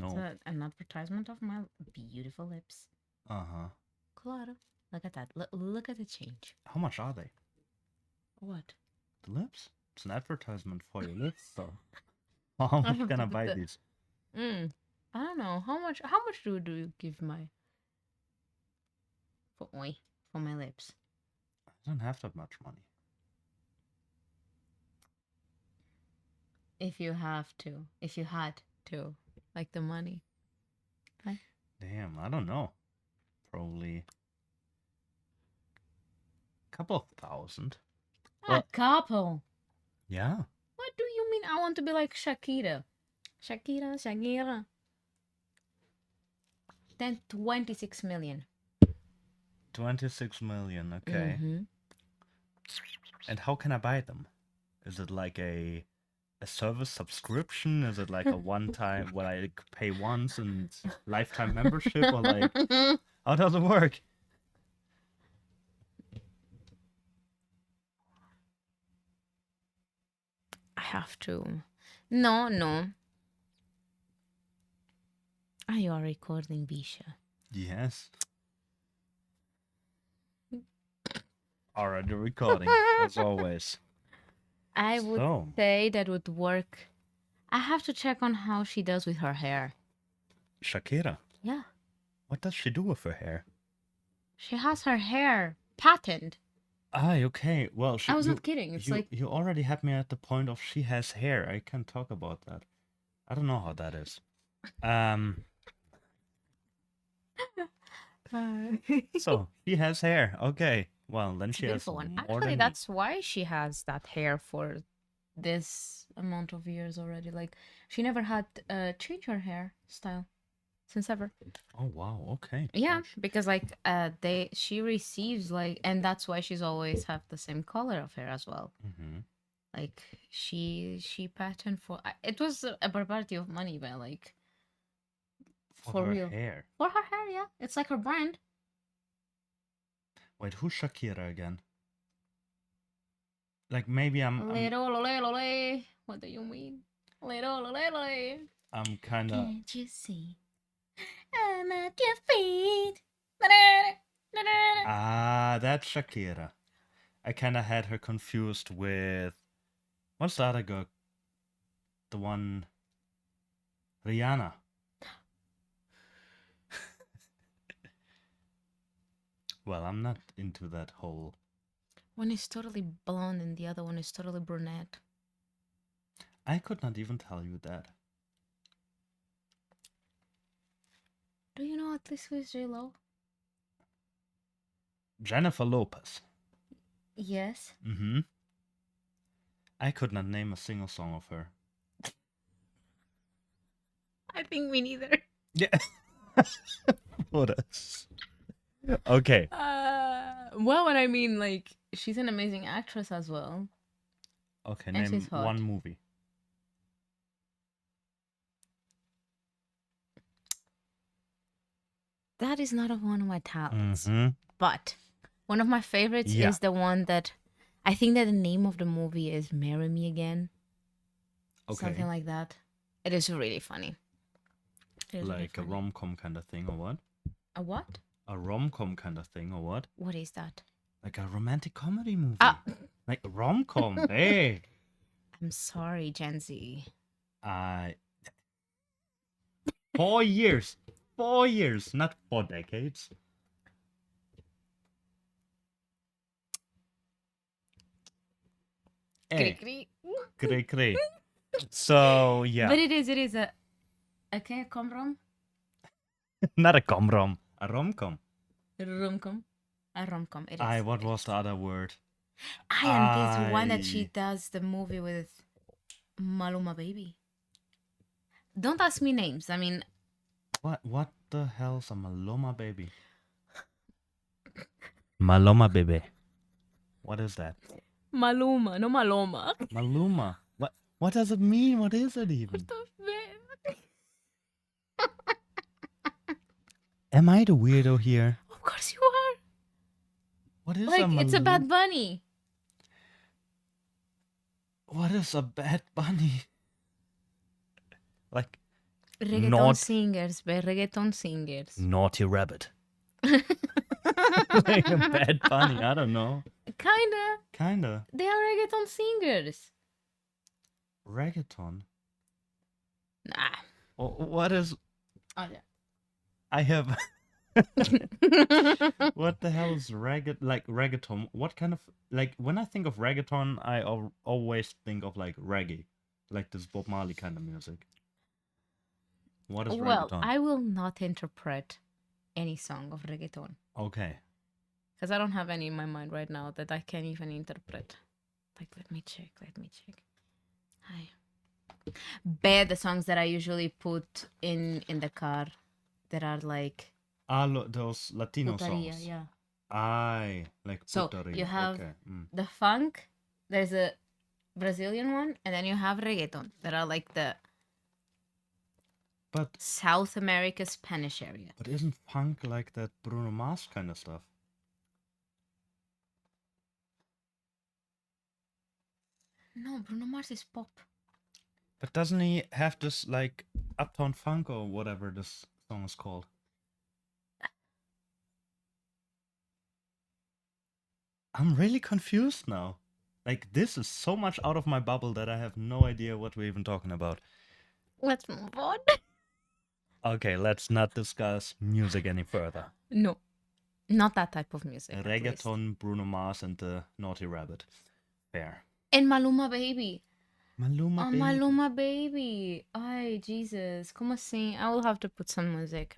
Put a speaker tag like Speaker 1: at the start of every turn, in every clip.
Speaker 1: That's
Speaker 2: know.
Speaker 1: an advertisement of my beautiful lips.
Speaker 2: Uh-huh.
Speaker 1: Claro. Look at that. Look at the change.
Speaker 2: How much are they?
Speaker 1: What?
Speaker 2: The lips? It's an advertisement for your lips, so how
Speaker 1: I
Speaker 2: much
Speaker 1: have
Speaker 2: can
Speaker 1: to
Speaker 2: I
Speaker 1: put
Speaker 2: buy
Speaker 1: the.
Speaker 2: these?
Speaker 1: I don't know how much. How much do you give my for my lips?
Speaker 2: I don't have that much money.
Speaker 1: If you had to, like the money. Like,
Speaker 2: Damn, I don't know. Probably a couple of thousand.
Speaker 1: a couple.
Speaker 2: Yeah.
Speaker 1: What do you mean? I want to be like Shakira. Shakira. Then 26 million.
Speaker 2: 26 million, okay.
Speaker 1: Mm-hmm.
Speaker 2: And how can I buy them? Is it like a service subscription? Is it like a one-time where I pay once and lifetime membership, or like how does it work?
Speaker 1: I have to. No. Are you recording, Bisha?
Speaker 2: Yes. Already recording, as always.
Speaker 1: I would say that would work. I have to check on how she does with her hair.
Speaker 2: Shakira?
Speaker 1: Yeah.
Speaker 2: What does she do with her hair?
Speaker 1: She has her hair patterned.
Speaker 2: Ah, okay. Well,
Speaker 1: I was not kidding. It's like...
Speaker 2: You already had me at the point of she has hair. I can't talk about that. I don't know how that is. So she has hair. Okay. Well, then she has
Speaker 1: beautiful one.
Speaker 2: more
Speaker 1: Actually,
Speaker 2: than
Speaker 1: that's why she has that hair for this amount of years already. Like, she never had change her hair style since ever.
Speaker 2: Oh wow. Okay.
Speaker 1: Yeah,
Speaker 2: Gosh.
Speaker 1: because like she receives like, and that's why she's always have the same color of hair as well.
Speaker 2: Mm-hmm.
Speaker 1: Like she patterned for it was a barbarity of money, but like for
Speaker 2: her
Speaker 1: real
Speaker 2: hair.
Speaker 1: for her hair, yeah, it's like her brand.
Speaker 2: Wait, who's Shakira again? Like maybe I'm
Speaker 1: What do you mean?
Speaker 2: I'm kind of.
Speaker 1: Can't you see? I'm at your feet.
Speaker 2: Ah, that's Shakira. I kind of had her confused with what's the other girl? The one Rihanna. Well, I'm not into that whole.
Speaker 1: One is totally blonde and the other one is totally brunette.
Speaker 2: I could not even tell you that.
Speaker 1: Do you know at least who is J-Lo?
Speaker 2: Jennifer Lopez.
Speaker 1: Yes.
Speaker 2: Mm-hmm. I could not name a single song of her.
Speaker 1: I think me neither.
Speaker 2: Yeah. What else? Okay.
Speaker 1: Well, what I mean, like, she's an amazing actress as well.
Speaker 2: Okay,
Speaker 1: and
Speaker 2: name
Speaker 1: she's hot.
Speaker 2: one movie.
Speaker 1: That is not one of my talents.
Speaker 2: Mm-hmm.
Speaker 1: But one of my favorites is the one that I think that the name of the movie is Marry Me Again.
Speaker 2: Okay.
Speaker 1: Something like that. It is really funny.
Speaker 2: Like a rom-com kind of thing, or what?
Speaker 1: A what?
Speaker 2: A rom-com kind of thing, or what?
Speaker 1: What is that?
Speaker 2: Like a romantic comedy movie. Like a rom-com. Hey.
Speaker 1: I'm sorry, Gen Z.
Speaker 2: 4 years. 4 years, not 4 decades. Hey. Cray. So, yeah.
Speaker 1: But it is a comrom?
Speaker 2: Not a comrom. A rom-com.
Speaker 1: A rom-com. It is.
Speaker 2: What was the other word?
Speaker 1: And this one that she does the movie with Maluma Baby. Don't ask me names. I mean,
Speaker 2: what the hell's a Maluma Baby? Maluma Baby. What is that?
Speaker 1: Maluma, no Maloma.
Speaker 2: Maluma. What does it mean? What is it even? Am I the weirdo here?
Speaker 1: Of course you are.
Speaker 2: What is
Speaker 1: like it's a Bad Bunny.
Speaker 2: What is a Bad Bunny? Like
Speaker 1: Reggaeton singers, but reggaeton singers.
Speaker 2: Naughty rabbit. Like a bad bunny, I don't know.
Speaker 1: Kinda. They are reggaeton singers.
Speaker 2: Reggaeton?
Speaker 1: Nah.
Speaker 2: What is...
Speaker 1: Oh, yeah.
Speaker 2: I have... What the hell is reggaeton? What kind of... Like, when I think of reggaeton, I always think of, like, reggae. Like this Bob Marley kind of music. What is
Speaker 1: Well,
Speaker 2: reggaeton?
Speaker 1: I will not interpret any song of reggaeton.
Speaker 2: Okay.
Speaker 1: Because I don't have any in my mind right now that I can even interpret. Like, let me check. Hi. But the songs that I usually put in the car that are like...
Speaker 2: those Latino
Speaker 1: putaria,
Speaker 2: songs.
Speaker 1: yeah.
Speaker 2: Like
Speaker 1: So
Speaker 2: putaria.
Speaker 1: you have
Speaker 2: Okay.
Speaker 1: the funk, there's a Brazilian one, and then you have reggaeton that are like the
Speaker 2: But
Speaker 1: South America Spanish area.
Speaker 2: But isn't funk like that Bruno Mars kind of stuff?
Speaker 1: No, Bruno Mars is pop.
Speaker 2: But doesn't he have this like Uptown Funk or whatever this song is called? I'm really confused now. Like, this is so much out of my bubble that I have no idea what we're even talking about.
Speaker 1: Let's move on.
Speaker 2: Okay, let's not discuss music any further.
Speaker 1: No, not that type of music.
Speaker 2: Reggaeton, Bruno Mars, and the Naughty Rabbit. Fair.
Speaker 1: And Maluma Baby.
Speaker 2: Maluma Baby.
Speaker 1: Maluma Baby. Ay, Jesus. Como assim? I will have to put some music.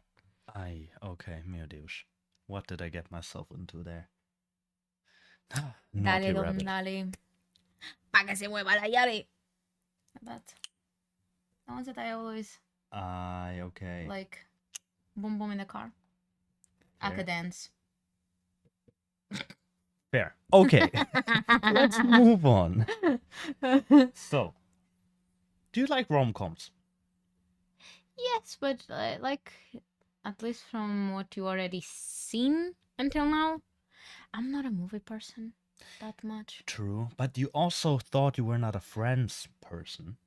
Speaker 2: Ay, okay, meu Deus. What did I get myself into there?
Speaker 1: Dale, don, dale. Pa' que se mueva la llave. That. The ones that I always...
Speaker 2: okay.
Speaker 1: Like, boom boom in the car.
Speaker 2: Fair.
Speaker 1: I could dance.
Speaker 2: Fair. Okay. Let's move on. So, do you like rom-coms?
Speaker 1: Yes, but like, at least from what you already seen until now, I'm not a movie person that much.
Speaker 2: True, but you also thought you were not a Friends person.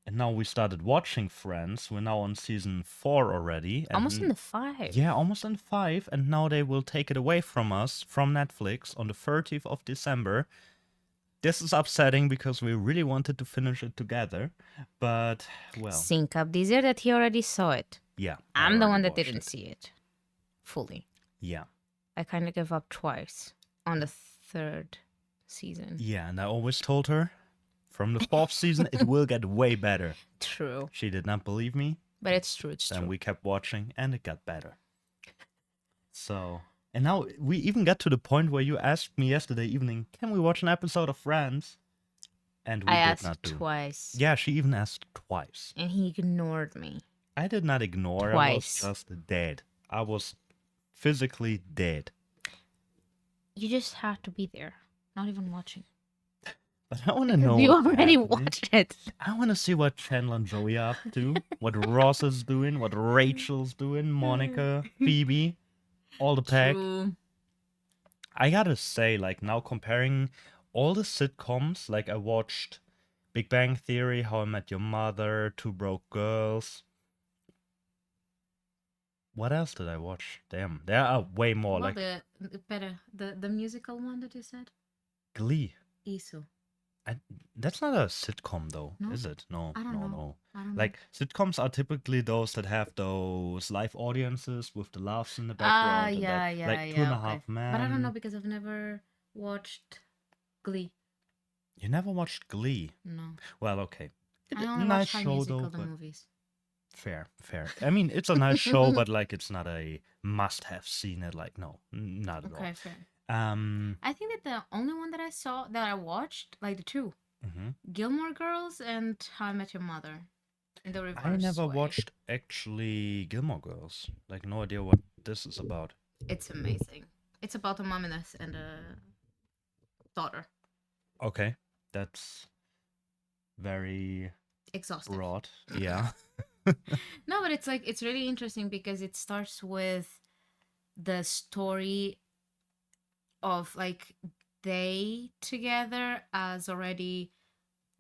Speaker 2: And now we started watching Friends. We're now on season 4 already. And
Speaker 1: Almost in the 5.
Speaker 2: Yeah, almost in 5. And now they will take it away from us, from Netflix, on the 30th of December. This is upsetting because we really wanted to finish it together. But, well.
Speaker 1: Sync up this year that he already saw it.
Speaker 2: Yeah.
Speaker 1: I'm the one that didn't see it fully.
Speaker 2: Yeah.
Speaker 1: I kind of gave up twice on the 3rd season.
Speaker 2: Yeah, and I always told her, from the 4th season, it will get way better.
Speaker 1: True.
Speaker 2: She did not believe me.
Speaker 1: But it's true,
Speaker 2: And we kept watching, and it got better. So, and now we even got to the point where you asked me yesterday evening, can we watch an episode of Friends? And we did not do.
Speaker 1: Twice.
Speaker 2: Yeah, she even asked twice.
Speaker 1: And he ignored me.
Speaker 2: I did not ignore.
Speaker 1: Twice.
Speaker 2: I was just dead. I was physically dead.
Speaker 1: You just had to be there, not even watching.
Speaker 2: But I want to know.
Speaker 1: You already watched it.
Speaker 2: I want to see what Chandler and Joey are up to, what Ross is doing, what Rachel's doing, Monica, Phoebe, all the pack.
Speaker 1: True.
Speaker 2: I gotta say, like, now comparing all the sitcoms, like I watched Big Bang Theory, How I Met Your Mother, Two Broke Girls. What else did I watch? Damn, there are way more.
Speaker 1: Well,
Speaker 2: like
Speaker 1: the musical one that you said?
Speaker 2: Glee.
Speaker 1: Isu.
Speaker 2: That's not a sitcom though,
Speaker 1: No?
Speaker 2: is it? No,
Speaker 1: I don't know. I don't
Speaker 2: Like sitcoms are typically those that have those live audiences with the laughs in the background. and
Speaker 1: yeah,
Speaker 2: that, like Two and a Half Men.
Speaker 1: But I don't know because I've never watched Glee.
Speaker 2: You never watched Glee?
Speaker 1: No.
Speaker 2: Well, okay.
Speaker 1: I only
Speaker 2: Nice
Speaker 1: watch High
Speaker 2: show
Speaker 1: Musical,
Speaker 2: though,
Speaker 1: the
Speaker 2: but
Speaker 1: movies.
Speaker 2: fair. I mean, it's a nice show, but like it's not a must-have seen it. Like no, not at all.
Speaker 1: Okay, fair.
Speaker 2: I
Speaker 1: think that the only one that I watched, like the two, Gilmore Girls and How I Met Your Mother, in the reverse
Speaker 2: I never
Speaker 1: way.
Speaker 2: watched actually Gilmore Girls. Like no idea what this is about.
Speaker 1: It's amazing. It's about a mom and a daughter.
Speaker 2: Okay, that's very
Speaker 1: Exhausting.
Speaker 2: broad. Yeah.
Speaker 1: No, but it's really interesting because it starts with the story of like they together as already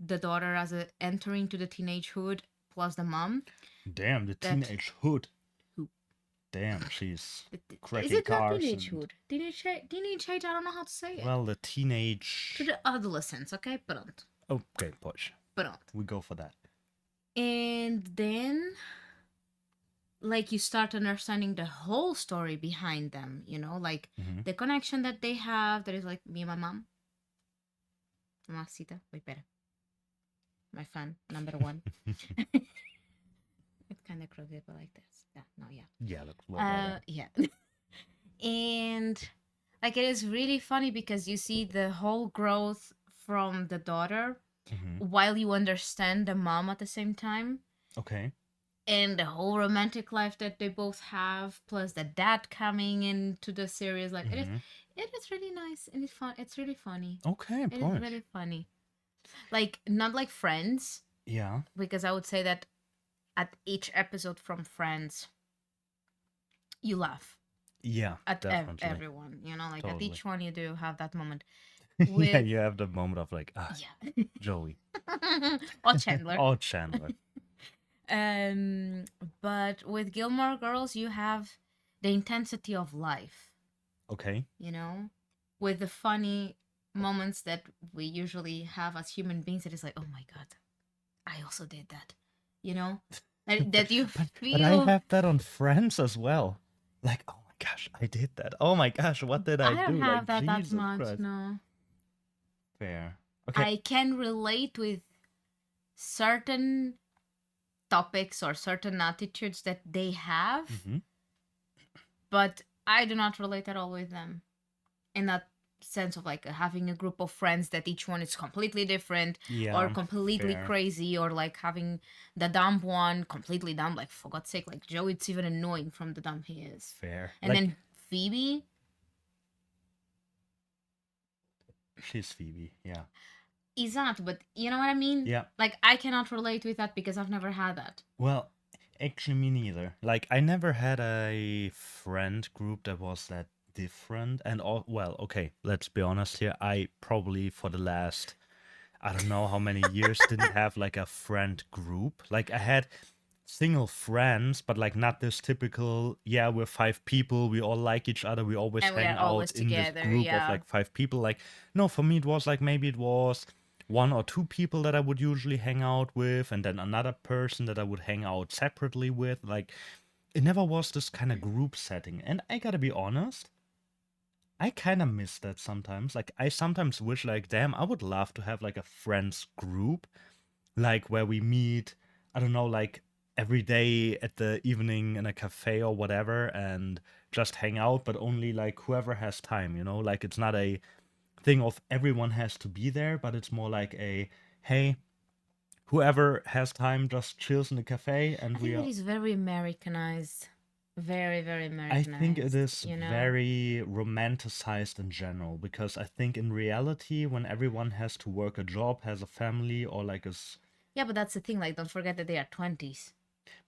Speaker 1: the daughter as entering to the teenagehood, plus the mom.
Speaker 2: Damn, the
Speaker 1: That-
Speaker 2: teenage hood.
Speaker 1: Who?
Speaker 2: Damn, she's
Speaker 1: Is
Speaker 2: cracking
Speaker 1: it not
Speaker 2: cars.
Speaker 1: teenagehood? Teenage, I don't know how to say it.
Speaker 2: Well, the teenage.
Speaker 1: To the adolescence, okay? Pronto.
Speaker 2: Okay, push.
Speaker 1: Pronto.
Speaker 2: We go for that.
Speaker 1: And then, like, you start understanding the whole story behind them, you know, like
Speaker 2: Mhm.
Speaker 1: the connection that they have. That is like me and my mom. Mamacita. Wait, better. My fan, number one. It's kind of crooked, but like this. Yeah, no, yeah.
Speaker 2: Yeah, looks well better.
Speaker 1: Yeah. And like it is really funny because you see the whole growth from the daughter
Speaker 2: Mhm.
Speaker 1: while you understand the mom at the same time.
Speaker 2: Okay.
Speaker 1: And the whole romantic life that they both have, plus the dad coming into the series, like
Speaker 2: Mhm.
Speaker 1: it is really nice and it's fun. It's really funny.
Speaker 2: Okay,
Speaker 1: It is
Speaker 2: push.
Speaker 1: really funny. Like not like Friends,
Speaker 2: Yeah.
Speaker 1: because I would say that at each episode from Friends, you laugh
Speaker 2: Yeah,
Speaker 1: at
Speaker 2: definitely.
Speaker 1: everyone. You know, like at
Speaker 2: Totally.
Speaker 1: each one you do have that moment.
Speaker 2: Yeah,
Speaker 1: With
Speaker 2: you have the moment of like,
Speaker 1: yeah,
Speaker 2: Joey.
Speaker 1: or Chandler.
Speaker 2: Oh, Chandler.
Speaker 1: But with Gilmore Girls, you have the intensity of life.
Speaker 2: Okay.
Speaker 1: You know, with the funny moments that we usually have as human beings. It is like, oh my god, I also did that. You know, that you feel.
Speaker 2: But I have that on Friends as well. Like, oh my gosh, I did that. Oh my gosh, what did I
Speaker 1: I don't
Speaker 2: do?
Speaker 1: have
Speaker 2: Like,
Speaker 1: that
Speaker 2: Jesus
Speaker 1: much.
Speaker 2: Christ.
Speaker 1: No,
Speaker 2: Fair. Okay.
Speaker 1: I can relate with certain topics or certain attitudes that they have,
Speaker 2: Mhm.
Speaker 1: but I do not relate at all with them in that sense of like having a group of friends that each one is completely different
Speaker 2: Yeah.
Speaker 1: or completely
Speaker 2: fair.
Speaker 1: crazy, or like having the dumb one completely dumb, like for God's sake, like Joe, it's even annoying from the dumb he is.
Speaker 2: Fair.
Speaker 1: And
Speaker 2: Like,
Speaker 1: then Phoebe,
Speaker 2: she's Phoebe. Yeah.
Speaker 1: is not, but you know what I mean?
Speaker 2: Yeah.
Speaker 1: Like I cannot relate with that because I've never had that.
Speaker 2: Well, actually, me neither. Like, I never had a friend group that was that different. And all, well, okay, let's be honest here. I probably for the last, I don't know how many years, didn't have like a friend group. Like, I had single friends, but like not this typical, yeah, we're 5 people, we all like each other, we always
Speaker 1: And we
Speaker 2: hang
Speaker 1: are always
Speaker 2: out in this
Speaker 1: together,
Speaker 2: group of
Speaker 1: yeah.
Speaker 2: like 5 people. Like, no, for me, it was like maybe it was 1 or 2 people that I would usually hang out with, and then another person that I would hang out separately with. Like, it never was this kind of group setting. And I gotta be honest, I kind of miss that sometimes. Like, I sometimes wish, like, damn, I would love to have like a friends group, like where we meet, I don't know, like every day at the evening in a cafe or whatever, and just hang out, but only like whoever has time, you know? Like, it's not a thing of everyone has to be there, but it's more like a, hey, whoever has time just chills in the cafe, and
Speaker 1: I
Speaker 2: we
Speaker 1: think
Speaker 2: are.
Speaker 1: it is very Americanized. Very, very
Speaker 2: I
Speaker 1: Americanized.
Speaker 2: think it is
Speaker 1: you know?
Speaker 2: very romanticized in general, because I think in reality, when everyone has to work a job, has a family, or like
Speaker 1: Yeah, but that's the thing. Like, don't forget that they are 20s.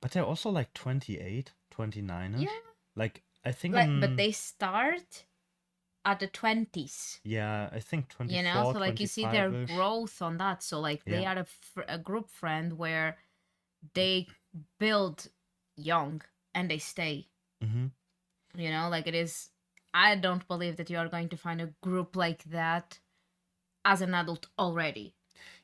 Speaker 2: but they're also like 28, 29ish.
Speaker 1: Yeah.
Speaker 2: Like, I think
Speaker 1: Like, but they start at the 20s.
Speaker 2: yeah, I think 24,
Speaker 1: You know, so like you see their
Speaker 2: 25-ish.
Speaker 1: growth on that. So like they
Speaker 2: Yeah.
Speaker 1: are a group friend where they build young and they stay.
Speaker 2: Mm-hmm.
Speaker 1: You know, like it is. I don't believe that you are going to find a group like that as an adult already.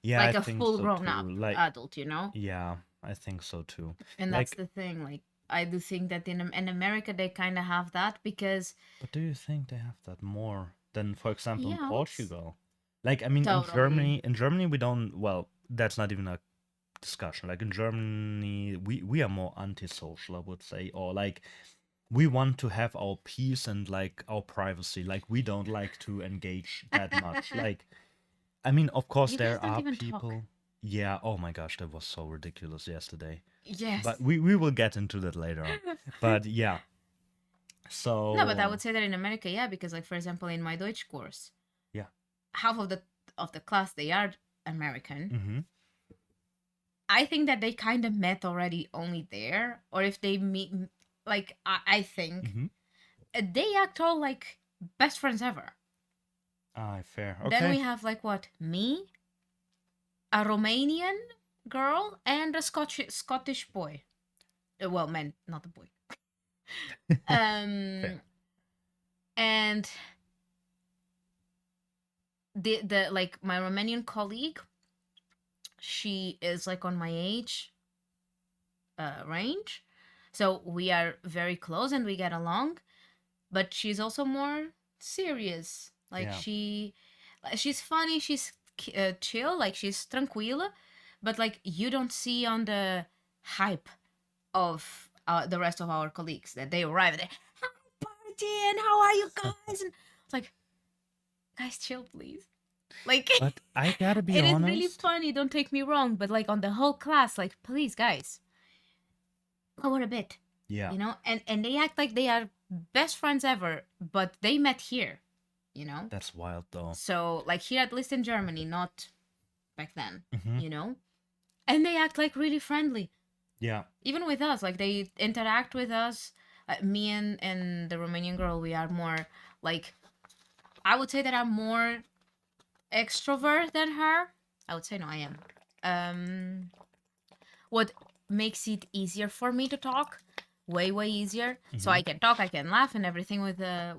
Speaker 2: Yeah,
Speaker 1: Like
Speaker 2: I
Speaker 1: a
Speaker 2: think
Speaker 1: full
Speaker 2: so
Speaker 1: grown
Speaker 2: too.
Speaker 1: up
Speaker 2: Like,
Speaker 1: adult, you know?
Speaker 2: yeah, I think so too.
Speaker 1: And that's
Speaker 2: Like,
Speaker 1: the thing. Like I do think that in America they kind of have that because
Speaker 2: but do you think they have that more than, for example, in
Speaker 1: yeah,
Speaker 2: Portugal? Like, I mean,
Speaker 1: totally.
Speaker 2: In Germany we don't. Well, that's not even a discussion. Like in Germany, we are more antisocial, I would say, or like we want to have our peace and like our privacy. Like, we don't like to engage that much. Like, I mean, of course,
Speaker 1: You guys
Speaker 2: there
Speaker 1: don't
Speaker 2: are
Speaker 1: even
Speaker 2: people.
Speaker 1: talk.
Speaker 2: Yeah. Oh my gosh, that was so ridiculous yesterday.
Speaker 1: Yes.
Speaker 2: But we will get into that later on. But yeah. So.
Speaker 1: No, but I would say that in America, yeah, because like for example, in my Deutsch course,
Speaker 2: Yeah.
Speaker 1: half of the class they are American.
Speaker 2: Mm-hmm.
Speaker 1: I think that they kind of met already only there, or if they meet, like I think
Speaker 2: Mm-hmm.
Speaker 1: they act all like best friends ever.
Speaker 2: Ah, fair.
Speaker 1: Then we
Speaker 2: Okay.
Speaker 1: have like what me, a Romanian, girl and a Scottish boy. Well, man, not a boy.
Speaker 2: Fair.
Speaker 1: And the like my Romanian colleague, she is like on my age range, so we are very close and we get along. But she's also more serious. Like
Speaker 2: Yeah.
Speaker 1: she's funny, she's chill, like she's tranquila, but like you don't see on the hype of the rest of our colleagues that they arrive and they hi party and how are you guys, and it's like, guys, chill please. Like
Speaker 2: But I gotta be
Speaker 1: it is really
Speaker 2: honest.
Speaker 1: funny, don't take me wrong, but like on the whole class, like please guys, lower a bit,
Speaker 2: Yeah,
Speaker 1: you know. And they act like they are best friends ever, but they met here, you know.
Speaker 2: that's wild though.
Speaker 1: So like here, at least in Germany, not back then,
Speaker 2: Hmm.
Speaker 1: you know. And they act like really friendly,
Speaker 2: Yeah.
Speaker 1: even with us. Like they interact with us. Me and the Romanian girl, we are more like, I would say that I'm more extrovert than her. I would say no, I am. What makes it easier for me to talk, way easier, so
Speaker 2: Hmm.
Speaker 1: I can talk, I can laugh and everything with the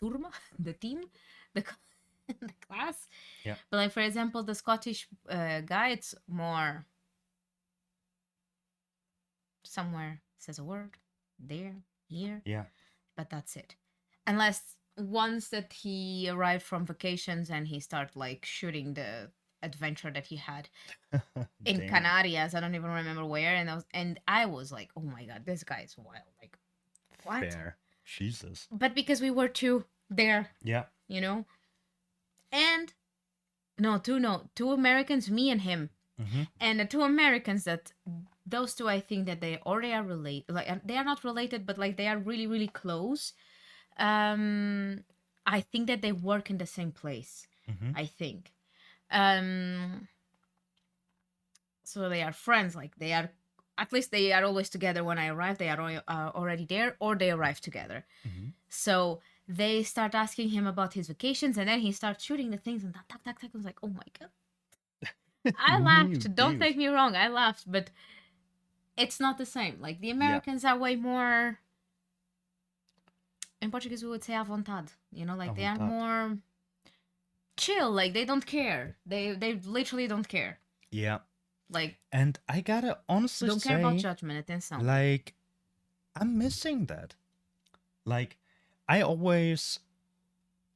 Speaker 1: turma, the team, the the class.
Speaker 2: Yeah.
Speaker 1: But like for example, the Scottish guy, it's more somewhere says a word, there, here,
Speaker 2: Yeah.
Speaker 1: but that's it. Unless once that he arrived from vacations and he started like shooting the adventure that he had in
Speaker 2: Damn.
Speaker 1: Canarias, I don't even remember where, and I was like, oh my god, this guy is wild. Like what?
Speaker 2: Fair. Jesus.
Speaker 1: But because we were two there,
Speaker 2: Yeah.
Speaker 1: you know, and two Americans, me and him,
Speaker 2: Hmm.
Speaker 1: and the two Americans that those two, I think that they already are related. Like they are not related, but like they are really close. Um, I think that they work in the same place.
Speaker 2: Hmm.
Speaker 1: I think. Um, so they are friends. Like they are, at least they are always together. When I arrive, they are already there, or they arrive together.
Speaker 2: Hmm.
Speaker 1: So they start asking him about his vacations, and then he starts shooting the things, and tack. I was like, oh my god. I
Speaker 2: You
Speaker 1: laughed. Don't take
Speaker 2: douche.
Speaker 1: me wrong. I laughed, but it's not the same. Like the
Speaker 2: Yeah.
Speaker 1: Americans are way more. In Portuguese, we would say à vontade. You know,
Speaker 2: I
Speaker 1: like they
Speaker 2: want
Speaker 1: are
Speaker 2: that.
Speaker 1: more chill. Like they don't care. They literally don't care.
Speaker 2: Yeah.
Speaker 1: Like
Speaker 2: And I gotta honestly
Speaker 1: don't care about
Speaker 2: say,
Speaker 1: judgment. Atenção.
Speaker 2: like, I'm missing that. Like, I always,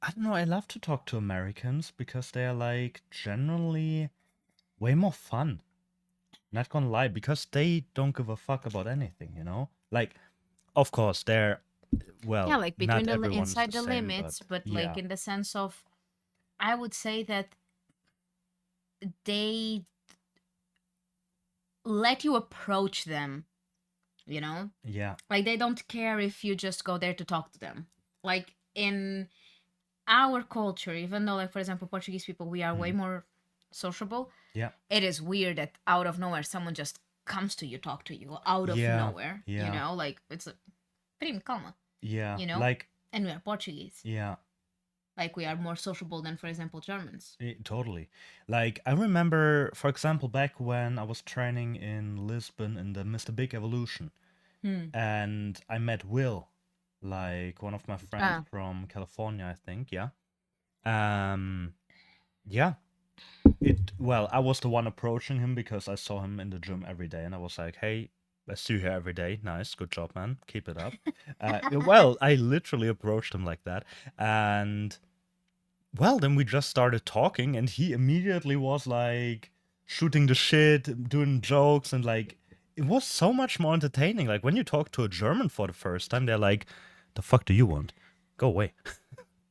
Speaker 2: I don't know, I love to talk to Americans because they're like generally way more fun. Not gonna lie, because they don't give a fuck about anything, you know? Like, of course, they're,
Speaker 1: Yeah,
Speaker 2: well,
Speaker 1: like between
Speaker 2: not
Speaker 1: the
Speaker 2: everyone is the
Speaker 1: inside the
Speaker 2: same, but
Speaker 1: limits, but like
Speaker 2: yeah.
Speaker 1: in the sense of, I would say that they let you approach them. You know,
Speaker 2: Yeah.
Speaker 1: like they don't care if you just go there to talk to them. Like in our culture, even though like for example Portuguese people, we are way
Speaker 2: Hmm.
Speaker 1: more sociable,
Speaker 2: Yeah.
Speaker 1: it is weird that out of nowhere someone just comes to you, talk to you out of
Speaker 2: Yeah.
Speaker 1: nowhere, you
Speaker 2: Yeah.
Speaker 1: know, like it's a primo calma,
Speaker 2: Yeah.
Speaker 1: you know.
Speaker 2: Like,
Speaker 1: And we are Portuguese,
Speaker 2: yeah.
Speaker 1: like we are more sociable than for example Germans.
Speaker 2: Totally. Like, I remember, for example, back when I was training in Lisbon in the Mr. Big Evolution,
Speaker 1: Hmm.
Speaker 2: and I met Will, like one of my friends
Speaker 1: Ah,
Speaker 2: from California, I think. Yeah. Um. Yeah. Well, I was the one approaching him because I saw him in the gym every day, and I was like, "Hey, I see you here every day. Nice, good job, man. Keep it up." Well, I literally approached him like that, and well, then we just started talking, and he immediately was like shooting the shit, doing jokes, and like it was so much more entertaining. Like when you talk to a German for the first time, they're like, "The fuck do you want? Go away."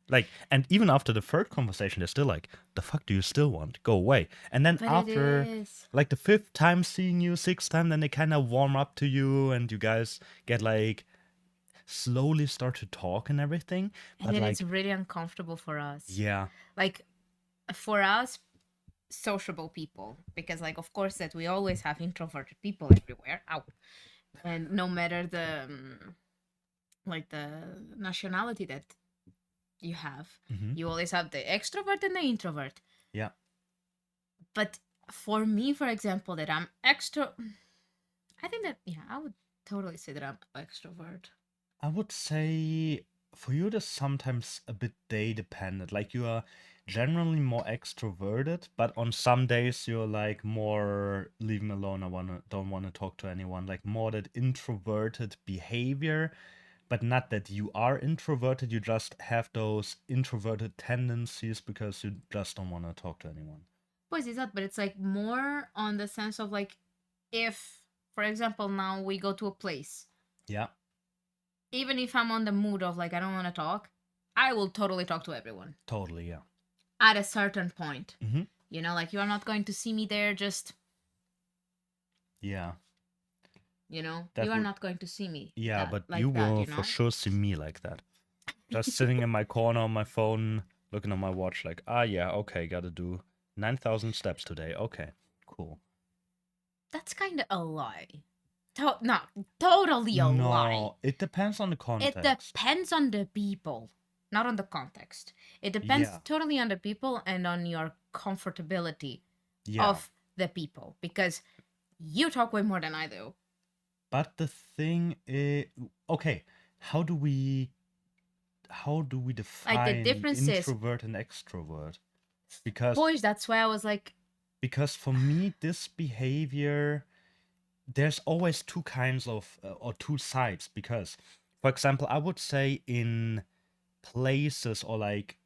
Speaker 2: Like, and even after the third conversation, they're still like, "The fuck do you still want? Go away." And then
Speaker 1: but it
Speaker 2: after
Speaker 1: is,
Speaker 2: like the fifth time seeing you, sixth time, then they kind of warm up to you, and you guys get like slowly start to talk and everything.
Speaker 1: and
Speaker 2: But
Speaker 1: it is
Speaker 2: like,
Speaker 1: really uncomfortable for us.
Speaker 2: yeah,
Speaker 1: Like for us, sociable people, because like of course that we always have introverted people everywhere. Ow. And no matter the like the nationality that you have,
Speaker 2: hmm,
Speaker 1: you always have the extrovert and the introvert.
Speaker 2: yeah,
Speaker 1: But For me, for example, that I'm extra. I think that, yeah, I would totally say that I'm extrovert.
Speaker 2: I would say for you it is sometimes a bit day dependent. Like you are generally more extroverted, but on some days you're like more leave me alone. Don't wanna talk to anyone. Like more that introverted behavior, but not that you are introverted. You just have those introverted tendencies because you just don't want to talk to anyone.
Speaker 1: Pues it's not, but it's like more on the sense of like, if, for example, now we go to a place,
Speaker 2: Yeah,
Speaker 1: even if I'm on the mood of like, I don't want to talk, I will totally talk to everyone
Speaker 2: totally. Yeah.
Speaker 1: at a certain point.
Speaker 2: Mm-hmm.
Speaker 1: You know, like, you are not going to see me there just,
Speaker 2: Yeah.
Speaker 1: you know,
Speaker 2: That
Speaker 1: you are
Speaker 2: would.
Speaker 1: not going to see me
Speaker 2: Yeah,
Speaker 1: that
Speaker 2: but you
Speaker 1: like that,
Speaker 2: will
Speaker 1: you
Speaker 2: for
Speaker 1: know?
Speaker 2: sure see me like that. Just sitting in my corner on my phone, looking at my watch, like, yeah, okay, gotta do 9,000 steps today. Okay, cool.
Speaker 1: That's kind of a lie. No, totally a lie.
Speaker 2: No, it depends on the
Speaker 1: It
Speaker 2: context.
Speaker 1: depends on the people, not on the context. It depends
Speaker 2: Yeah,
Speaker 1: totally on the people and on your comfortability
Speaker 2: yeah.
Speaker 1: of the people, because you talk way more than I do.
Speaker 2: But the thing is, okay, how do we
Speaker 1: Like, the
Speaker 2: define
Speaker 1: difference is,
Speaker 2: introvert and extrovert? Because
Speaker 1: boys, that's why I was like,
Speaker 2: for me, this behavior, there's always two kinds of or two sides. Because, for example, I would say in places or like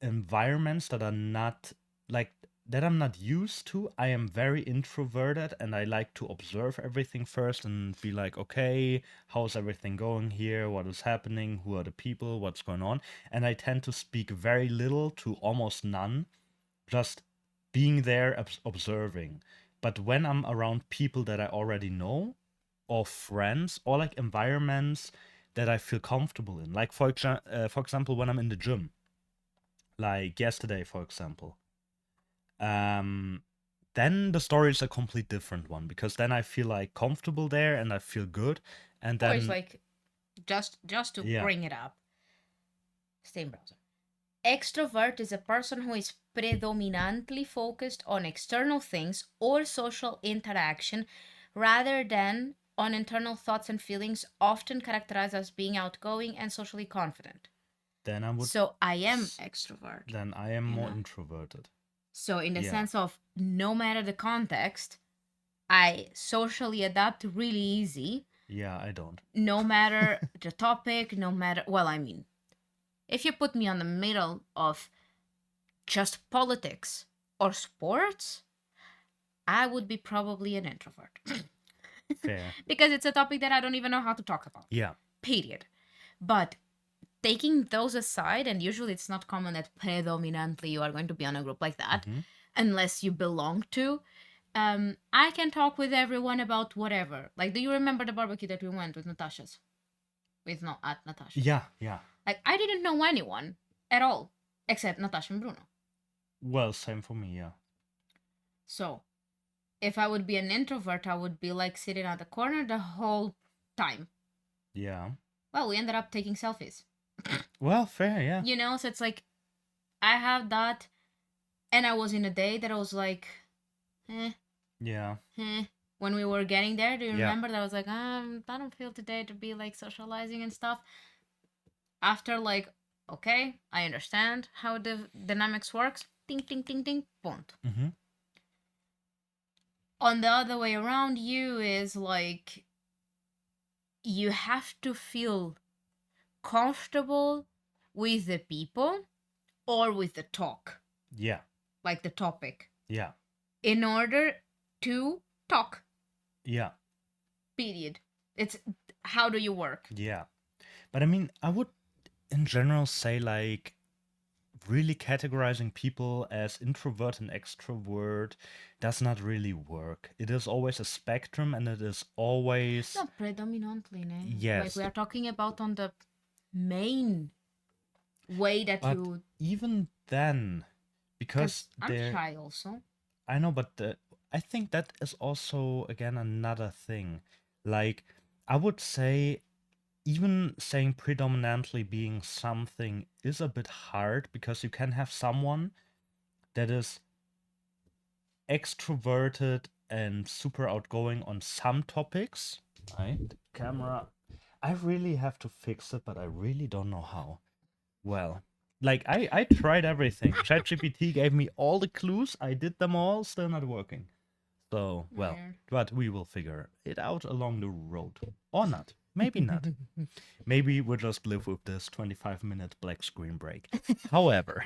Speaker 2: environments that are not like that I'm not used to, I am very introverted and I like to observe everything first and be like, okay, how's everything going here? What is happening? Who are the people? What's going on? And I tend to speak very little to almost none, just being there observing. But when I'm around people that I already know, or friends, or like environments that I feel comfortable in, like for example, when I'm in the gym, like yesterday, for example, um, then the story is a complete different one because then I feel like comfortable there and I feel good, and
Speaker 1: boys,
Speaker 2: then
Speaker 1: like, just to
Speaker 2: yeah,
Speaker 1: bring it up, stay in browser. Extrovert is a person who is predominantly focused on external things or social interaction rather than on internal thoughts and feelings, often characterized as being outgoing and socially confident.
Speaker 2: then I would
Speaker 1: So I am extrovert,
Speaker 2: then I am
Speaker 1: you
Speaker 2: more
Speaker 1: know?
Speaker 2: introverted.
Speaker 1: So, in the
Speaker 2: Yeah,
Speaker 1: sense of, no matter the context, I socially adapt really easy,
Speaker 2: yeah, I don't.
Speaker 1: no matter the topic, no matter, well, I mean, if you put me on the middle of just politics or sports, I would be probably an introvert.
Speaker 2: Fair.
Speaker 1: Because it's a topic that I don't even know how to talk about.
Speaker 2: Yeah.
Speaker 1: Period. But taking those aside, and usually it's not common that predominantly you are going to be on a group like that,
Speaker 2: Mm-hmm.
Speaker 1: unless you belong to. I can talk with everyone about whatever. Like, do you remember the barbecue that we went with Natasha's? With not at Natasha's.
Speaker 2: Yeah, yeah.
Speaker 1: Like, I didn't know anyone at all except Natasha and Bruno.
Speaker 2: Well, same for me, yeah.
Speaker 1: So if I would be an introvert, I would be like sitting at the corner the whole time.
Speaker 2: Yeah.
Speaker 1: Well, we ended up taking selfies.
Speaker 2: Well, fair, yeah.
Speaker 1: You know, so it's like, I have that, and I was in a day that I was like, eh,
Speaker 2: Yeah.
Speaker 1: when we were getting there. Do you
Speaker 2: Yeah.
Speaker 1: remember that I was like, I don't feel today to be like socializing and stuff. After, like, okay, I understand how the dynamics works. Ting, ting, ting, ting, point.
Speaker 2: Mm-hmm.
Speaker 1: On the other way around, you is like, you have to feel comfortable with the people or with the talk,
Speaker 2: Yeah.
Speaker 1: like the topic,
Speaker 2: Yeah.
Speaker 1: in order to talk.
Speaker 2: Yeah.
Speaker 1: Period. It's, how do you work?
Speaker 2: Yeah. But I mean, I would in general say like really categorizing people as introvert and extrovert does not really work. It is always a spectrum and it is always
Speaker 1: Not predominantly, ne? Like,
Speaker 2: yes.
Speaker 1: we are talking about on the main way that
Speaker 2: But
Speaker 1: you.
Speaker 2: even then, because
Speaker 1: Because I'm
Speaker 2: there
Speaker 1: shy also.
Speaker 2: I know, but I think that is also again another thing. Like I would say even saying predominantly being something is a bit hard because you can have someone that is extroverted and super outgoing on some topics. Right? The camera. I really have to fix it, but I really don't know how. Well, like I tried everything. ChatGPT gave me all the clues. I did them all, still not working. So, well, but we will figure it out along the road. Or not. Maybe not. Maybe we'll just live with this 25-minute black screen break. However,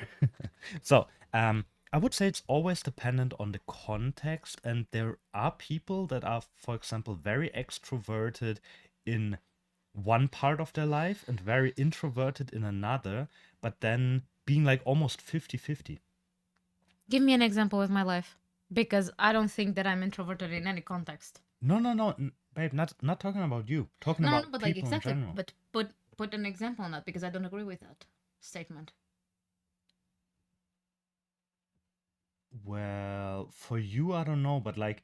Speaker 2: so I would say it's always dependent on the context, and there are people that are, for example, very extroverted in one part of their life and very introverted in another, but then being like almost 50-50.
Speaker 1: Give me an example with my life, because I don't think that I'm introverted in any context.
Speaker 2: No, babe, not talking about you. Talking
Speaker 1: No,
Speaker 2: about
Speaker 1: but like
Speaker 2: people
Speaker 1: exactly.
Speaker 2: in general.
Speaker 1: But put an example on that, because I don't agree with that statement.
Speaker 2: Well, for you, I don't know, but like,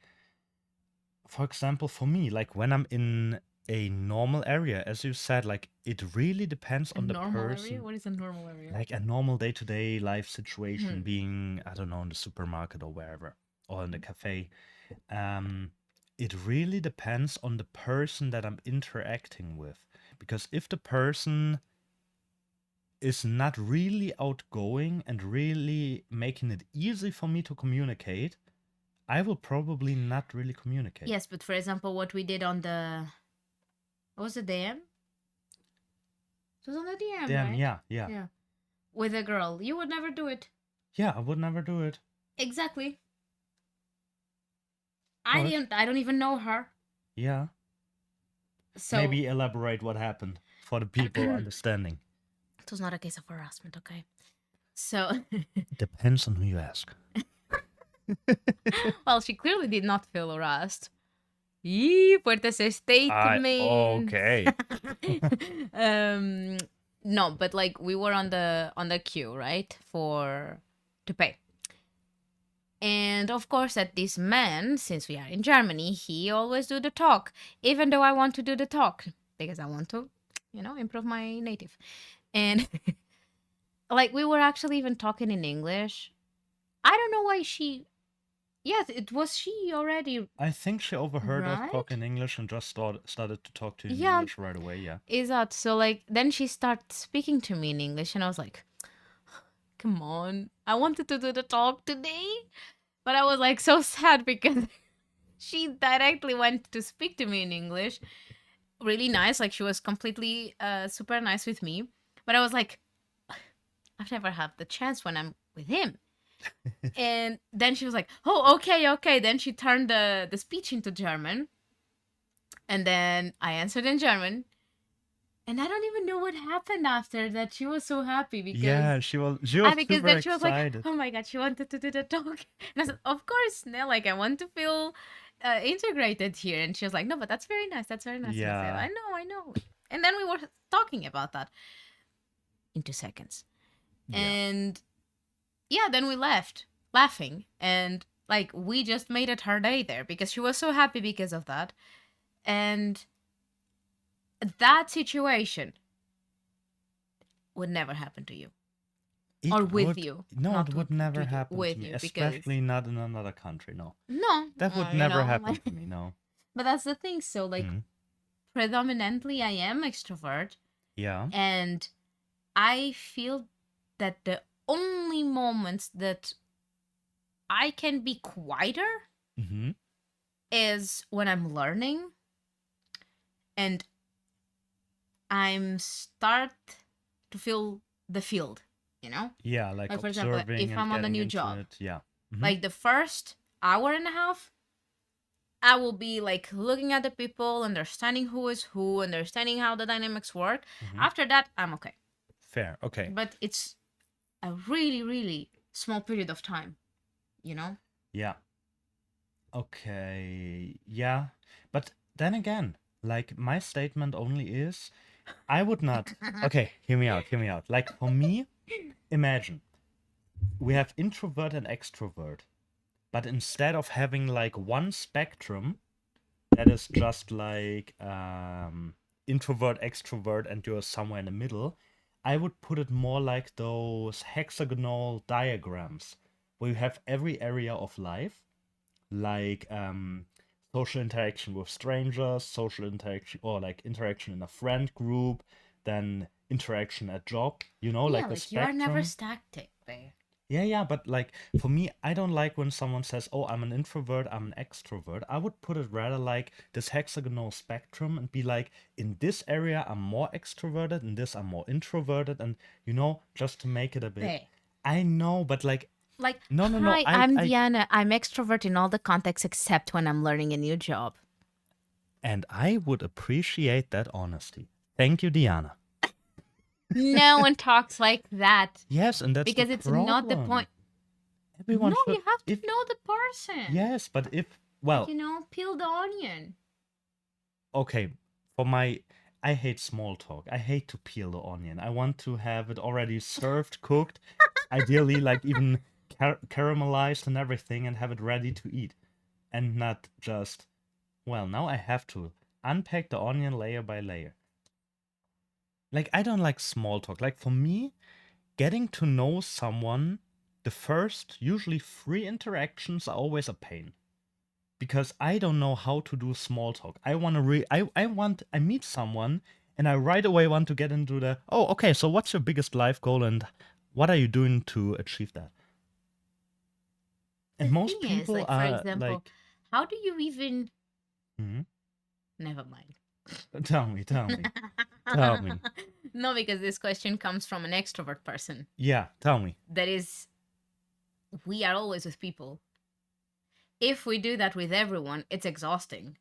Speaker 2: for example, for me, like when I'm in a normal area, as you said, like it really depends
Speaker 1: A
Speaker 2: on the
Speaker 1: normal area?
Speaker 2: person.
Speaker 1: What is a normal area?
Speaker 2: Like a normal day-to-day life situation,
Speaker 1: Hmm.
Speaker 2: being, I don't know, in the supermarket or wherever, or in the cafe. It really depends on the person that I'm interacting with. Because if the person is not really outgoing and really making it easy for me to communicate, I will probably not really communicate.
Speaker 1: Yes, but for example, what we did on the, what was the DM? It was on the DM,
Speaker 2: Damn,
Speaker 1: right?
Speaker 2: yeah.
Speaker 1: Yeah. With a girl, you would never do it.
Speaker 2: Yeah, I would never do it.
Speaker 1: Exactly.
Speaker 2: But,
Speaker 1: I don't even know her.
Speaker 2: yeah.
Speaker 1: So
Speaker 2: Maybe elaborate what happened for the people understanding.
Speaker 1: it was not a case of harassment, okay? So
Speaker 2: Depends on who you ask.
Speaker 1: well, she clearly did not feel harassed. Yee, fuerte ese statement.
Speaker 2: Okay.
Speaker 1: No, but like we were on the queue, right? To pay. And of course, that this man, since we are in Germany, he always do the talk, even though I want to do the talk because I want to, improve my native. And like we were actually even talking in English. I don't know why she. Yes, it was she already,
Speaker 2: I think she overheard us
Speaker 1: right?
Speaker 2: talk in English and just started to talk to you in
Speaker 1: Yeah,
Speaker 2: English right away, yeah.
Speaker 1: is that so? Like then she started speaking to me in English, and I was like, "Come on, I wanted to do the talk today," but I was like so sad because she directly went to speak to me in English. Really nice, like she was completely super nice with me. But I was like, I've never had the chance when I'm with him. And then she was like, "Oh, okay, okay." Then she turned the speech into German, and then I answered in German. And I don't even know what happened after that. She was so happy because
Speaker 2: Yeah, she was
Speaker 1: because
Speaker 2: super
Speaker 1: then she was like,
Speaker 2: excited.
Speaker 1: "Oh my god, she wanted to do the talk." And I said, "Of course, no, like I want to feel integrated here." And she was like, "No, but that's very nice. That's very nice." And I said,
Speaker 2: Yeah.
Speaker 1: I know." And then we were talking about that in 2 seconds,
Speaker 2: Yeah.
Speaker 1: and yeah, then we left laughing, and like we just made it her day there because she was so happy because of that, and that situation would never happen to you.
Speaker 2: It
Speaker 1: Or with
Speaker 2: would
Speaker 1: you.
Speaker 2: no,
Speaker 1: Not
Speaker 2: it would never
Speaker 1: to you,
Speaker 2: happen to
Speaker 1: with
Speaker 2: me,
Speaker 1: you, because
Speaker 2: especially not in another country, no.
Speaker 1: no,
Speaker 2: That would
Speaker 1: you
Speaker 2: never
Speaker 1: know,
Speaker 2: happen
Speaker 1: like,
Speaker 2: to me, no.
Speaker 1: but that's the thing. So like
Speaker 2: Mm.
Speaker 1: predominantly I am extrovert,
Speaker 2: Yeah.
Speaker 1: and I feel that the only moments that I can be quieter
Speaker 2: Mm-hmm.
Speaker 1: is when I'm learning and I'm start to feel the field, you know?
Speaker 2: Yeah, like
Speaker 1: Like for example,
Speaker 2: observing
Speaker 1: if
Speaker 2: and
Speaker 1: I'm on a
Speaker 2: getting
Speaker 1: new
Speaker 2: into
Speaker 1: job,
Speaker 2: it. Yeah. Mm-hmm.
Speaker 1: like the first hour and a half, I will be like looking at the people, understanding who is who, understanding how the dynamics work.
Speaker 2: Mm-hmm.
Speaker 1: After that, I'm okay.
Speaker 2: Fair. Okay.
Speaker 1: But it's a really, really small period of time, you know?
Speaker 2: Yeah. Okay. Yeah. But then again, like my statement only is I would not. Okay, hear me out, hear me out. Like for me, imagine we have introvert and extrovert, but instead of having like one spectrum that is just like introvert, extrovert, and you're somewhere in the middle, I would put it more like those hexagonal diagrams where you have every area of life. like social interaction with strangers, social interaction or like interaction in a friend group, then interaction at job,
Speaker 1: Yeah,
Speaker 2: like a
Speaker 1: like you are never
Speaker 2: spectrum.
Speaker 1: static there.
Speaker 2: Yeah, yeah, but like for me, I don't like when someone says, "Oh, I'm an introvert, I'm an extrovert." I would put it rather like this hexagonal spectrum and be like, in this area, I'm more extroverted, in this, I'm more introverted, and just to make it a bit.
Speaker 1: There.
Speaker 2: I know, but like,
Speaker 1: Like,
Speaker 2: no, no, no,
Speaker 1: hi, I'm Diana. I'm extrovert in all the contexts except when I'm learning a new job.
Speaker 2: and I would appreciate that honesty. Thank you, Diana.
Speaker 1: No one talks like that
Speaker 2: Yes, and that's the
Speaker 1: because it's not the
Speaker 2: problem.
Speaker 1: point.
Speaker 2: Everyone
Speaker 1: No,
Speaker 2: should,
Speaker 1: you have to
Speaker 2: if,
Speaker 1: know the person.
Speaker 2: yes, but if,
Speaker 1: Like,
Speaker 2: well,
Speaker 1: peel the onion.
Speaker 2: okay, for my, I hate small talk. I hate to peel the onion. I want to have it already served, cooked, ideally like even caramelized and everything, and have it ready to eat, and not just, well, now I have to unpack the onion layer by layer. Like, I don't like small talk. Like, for me, getting to know someone, the first, usually 3 interactions are always a pain. Because I don't know how to do small talk. I want to I meet someone and I right away want to get into the, oh, okay, so what's your biggest life goal and what are you doing to achieve that?
Speaker 1: The
Speaker 2: And most
Speaker 1: thing is,
Speaker 2: people
Speaker 1: like, for
Speaker 2: are
Speaker 1: example,
Speaker 2: like,
Speaker 1: how do you even.
Speaker 2: hmm,
Speaker 1: Never mind.
Speaker 2: tell me.
Speaker 1: No, because this question comes from an extrovert person.
Speaker 2: Yeah, tell me.
Speaker 1: That is, we are always with people. If we do that with everyone, it's exhausting.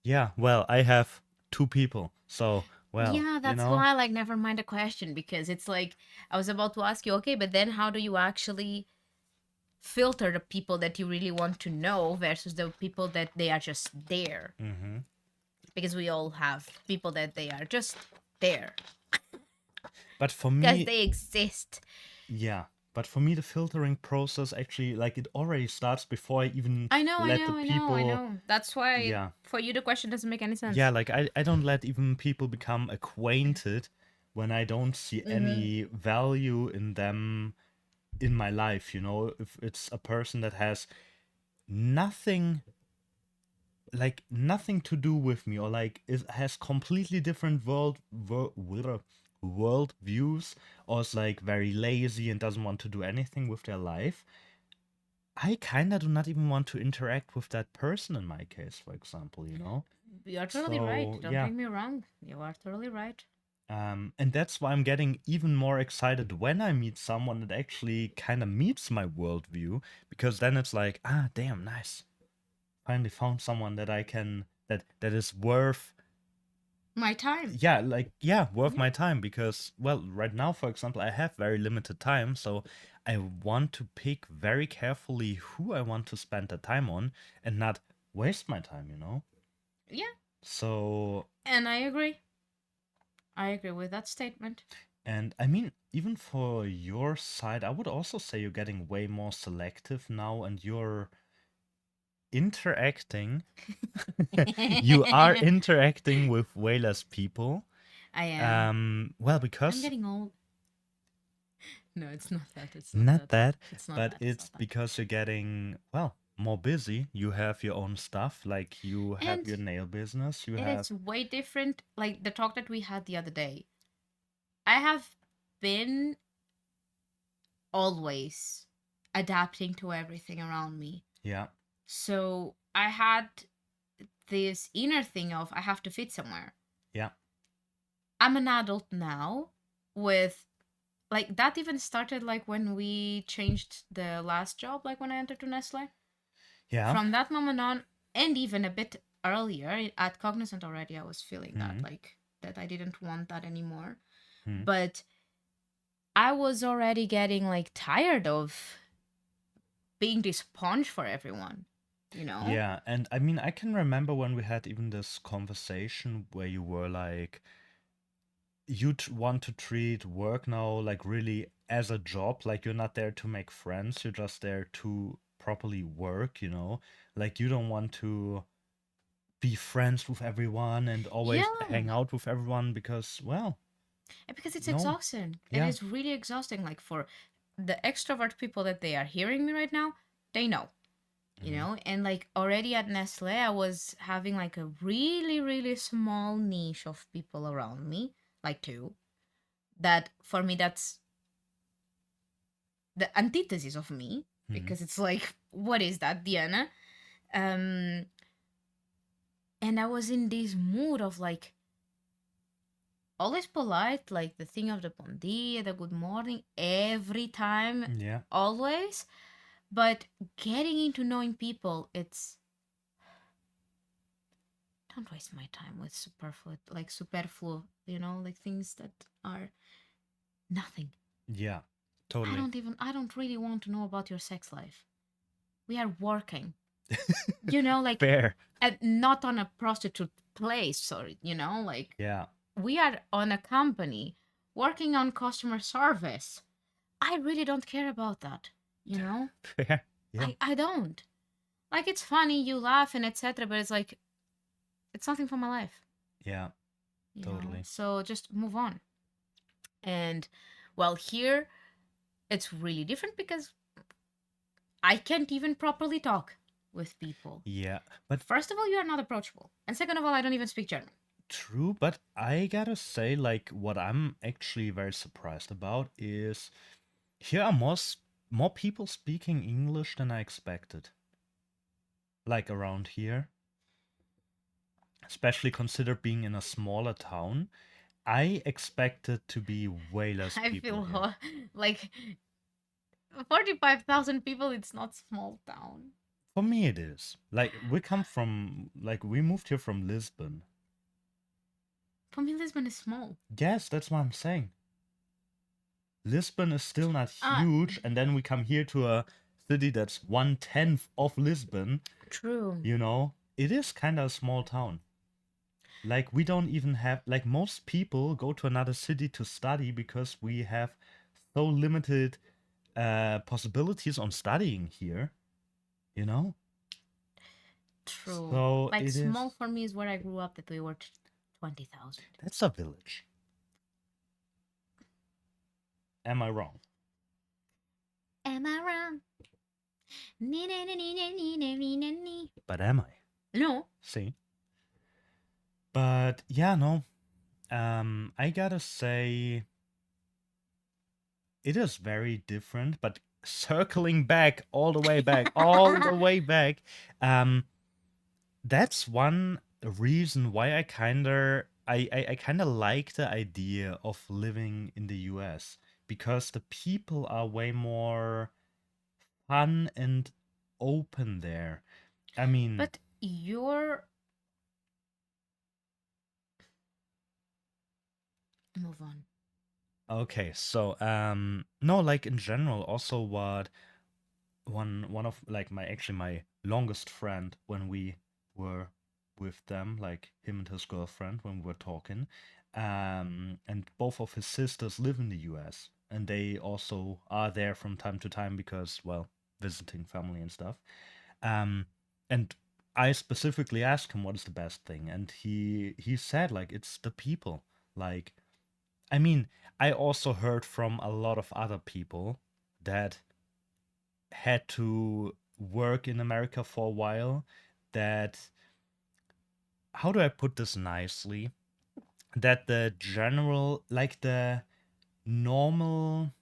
Speaker 2: Yeah, well, I have 2 people. So, well,
Speaker 1: Yeah, that's why, like, never mind the question, because it's like, I was about to ask you, okay, but then how do you actually filter the people that you really want to know versus the people that they are just there?
Speaker 2: hmm.
Speaker 1: Because we all have people that they are just there
Speaker 2: But for
Speaker 1: because
Speaker 2: me,
Speaker 1: they exist.
Speaker 2: yeah, but for me, the filtering process actually, like, it already starts before I even let the
Speaker 1: I
Speaker 2: people,
Speaker 1: know. That's why
Speaker 2: yeah.
Speaker 1: for you the question doesn't make any
Speaker 2: Yeah,
Speaker 1: sense.
Speaker 2: like I don't let even people become acquainted when I don't see
Speaker 1: Mm-hmm.
Speaker 2: any value in them in my life, if it's a person that has nothing nothing to do with me or like has completely different world views or is like very lazy and doesn't want to do anything with their life. I kind of do not even want to interact with that person in my case, for example.
Speaker 1: You are totally right.
Speaker 2: So,
Speaker 1: Don't
Speaker 2: yeah.
Speaker 1: take me wrong. You are totally right.
Speaker 2: And that's why I'm getting even more excited when I meet someone that actually kind of meets my worldview, because then it's like, ah, damn, nice. Finally found someone that I can that is worth,
Speaker 1: My time.
Speaker 2: yeah, like, yeah, worth
Speaker 1: Yeah.
Speaker 2: my time. Because, well, right now, for example, I have very limited time, so I want to pick very carefully who I want to spend the time on and not waste my time.
Speaker 1: Yeah.
Speaker 2: So,
Speaker 1: And I agree. I agree with that statement.
Speaker 2: and I mean, even for your side, I would also say you're getting way more selective now and you're interacting. You are
Speaker 1: I
Speaker 2: interacting with way less people.
Speaker 1: am.
Speaker 2: Well,
Speaker 1: I'm
Speaker 2: because
Speaker 1: getting old. No, it's not that. It's not
Speaker 2: not
Speaker 1: that.
Speaker 2: that,
Speaker 1: It's not
Speaker 2: but
Speaker 1: that. It's
Speaker 2: it's
Speaker 1: not that.
Speaker 2: because you're getting, well, more busy. You have your own stuff, like you have
Speaker 1: And
Speaker 2: your nail business, you
Speaker 1: it
Speaker 2: have,
Speaker 1: is way different. Like the talk that we had the other day. I have been always adapting to everything around me.
Speaker 2: yeah,
Speaker 1: So I had this inner thing of I have to fit somewhere.
Speaker 2: yeah,
Speaker 1: I'm an adult now with like that even started like when we changed the last job, like when I entered to Nestle.
Speaker 2: yeah.
Speaker 1: From that moment on, and even a bit earlier at Cognizant already, I was feeling that
Speaker 2: Hmm.
Speaker 1: like that I didn't want that anymore.
Speaker 2: Hmm.
Speaker 1: But I was already getting like tired of being this sponge for everyone, you know?
Speaker 2: Yeah, and I mean, I can remember when we had even this conversation where you were like, you want to treat work now like really as a job, like you're not there to make friends, you're just there to properly work. Like you don't want to be friends with everyone and always
Speaker 1: Yeah.
Speaker 2: hang out with everyone because, well,
Speaker 1: And because it's
Speaker 2: no,
Speaker 1: exhausting. It
Speaker 2: yeah,
Speaker 1: is really exhausting. Like for the extrovert people that they are hearing me right now, they know. you know. And like already at Nestle, I was having like a really, really small niche of people around me, like two. That for me, that's the antithesis of me,
Speaker 2: Mm-hmm.
Speaker 1: because it's like, what is that, Diana? Um, and I was in this mood of like always polite, like the thing of the bon dia, the good morning, every time,
Speaker 2: Yeah.
Speaker 1: always. But getting into knowing people, it's don't waste my time with superfluous, like things that are nothing.
Speaker 2: Yeah. Totally.
Speaker 1: I don't really want to know about your sex life. We are working, like,
Speaker 2: Fair.
Speaker 1: not on a prostitute place, or, like,
Speaker 2: Yeah.
Speaker 1: we are on a company working on customer service. I really don't care about that, you know?
Speaker 2: Fair. Yeah.
Speaker 1: I don't. Like, it's funny, you laugh and etc., but it's like, it's nothing for my life,
Speaker 2: Yeah. Totally.
Speaker 1: So just move on. And, well, here, it's really different because I can't even properly talk with people.
Speaker 2: Yeah. But
Speaker 1: First of all, you are not approachable. And second of all, I don't even speak German.
Speaker 2: true, but I gotta say, like, what I'm actually very surprised about is here are more people speaking English than I expected. Like around here, especially consider being in a smaller town. I expected to be way less
Speaker 1: I
Speaker 2: people
Speaker 1: feel
Speaker 2: here.
Speaker 1: like 45,000 people, it's not small town.
Speaker 2: For me, it is. Like, we moved here from Lisbon.
Speaker 1: For me, Lisbon is small.
Speaker 2: Yes, that's what I'm saying. Lisbon is still not
Speaker 1: Ah,
Speaker 2: huge, and then we come here to a city that's 1/10 of Lisbon.
Speaker 1: true.
Speaker 2: It is kind of a small town. Like, we don't even have, like, most people go to another city to study because we have so limited possibilities on studying here, you know?
Speaker 1: True.
Speaker 2: So
Speaker 1: Like,
Speaker 2: it
Speaker 1: small
Speaker 2: is,
Speaker 1: for me is where I grew up, that we were 20,000.
Speaker 2: that's a village. Am I wrong?
Speaker 1: Am I wrong? Nee, nee, nee, nee, nee, nee, nee, nee, nee.
Speaker 2: But am I?
Speaker 1: No.
Speaker 2: See? But yeah, no. I gotta say, it is very different, but circling back, all the way back, all the way back, that's one reason why I kinda like the idea of living in the US because the people are way more fun and open there. I mean,
Speaker 1: But you're. Move on.
Speaker 2: okay, so no, like in general, also what one of like my longest friend when we were with them, like him and his girlfriend when we were talking, and both of his sisters live in the US and they also are there from time to time because, well, visiting family and stuff. And I specifically asked him what is the best thing, and he said like it's the people. Like, I mean, I also heard from a lot of other people that had to work in America for a while that, how do I put this nicely? That the general, like the normal,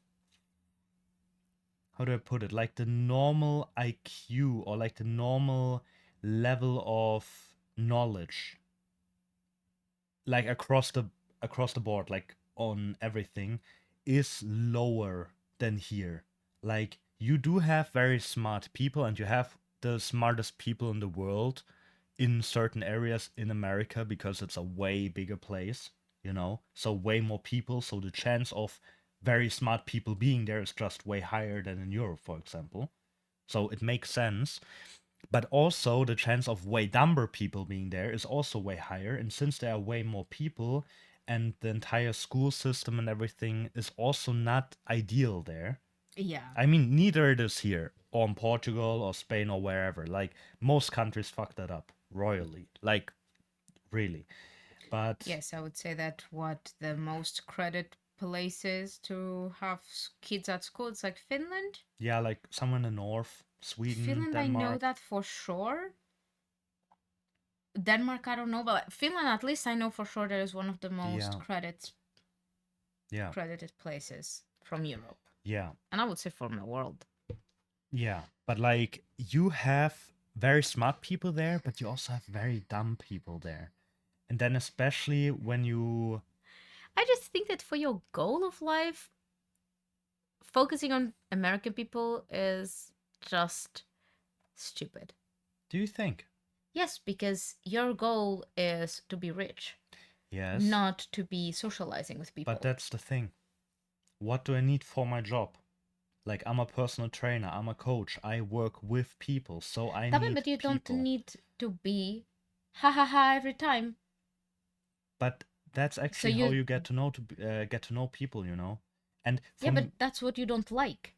Speaker 2: how do I put it? Like the normal IQ or like the normal level of knowledge, like across the board, like on everything, is lower than here. Like you do have very smart people and you have the smartest people in the world in certain areas in America because it's a way bigger place, so way more people, so the chance of very smart people being there is just way higher than in Europe, for example. So it makes sense. But also the chance of way dumber people being there is also way higher. And since there are way more people and the entire school system and everything is also not ideal there.
Speaker 1: Yeah.
Speaker 2: I mean, neither it is here or in Portugal or Spain or wherever. Like most countries fuck that up royally. Like really. But
Speaker 1: Yes, I would say that what the most credit places to have kids at school. It's like Finland.
Speaker 2: Yeah, like somewhere in the north, Sweden,
Speaker 1: Finland, I know
Speaker 2: Denmark.
Speaker 1: that for sure. Denmark, I don't know, but Finland, at least I know for sure that is one of the most
Speaker 2: Yeah. Yeah.
Speaker 1: credited places from Europe,
Speaker 2: Yeah.
Speaker 1: and I would say from the world.
Speaker 2: Yeah. But like you have very smart people there, but you also have very dumb people there. And then especially when you
Speaker 1: I just think that for your goal of life, focusing on American people is just stupid.
Speaker 2: do you think?
Speaker 1: Yes, because your goal is to be rich,
Speaker 2: Yes.
Speaker 1: not to be socializing with people.
Speaker 2: But that's the thing. What do I need for my job? Like I'm a personal trainer, I'm a coach, I work with people, so I
Speaker 1: Tell me,
Speaker 2: need
Speaker 1: but you
Speaker 2: people.
Speaker 1: don't need to be ha ha ha every time.
Speaker 2: But that's actually how you get to know people, you know. And
Speaker 1: yeah, but that's what you don't like,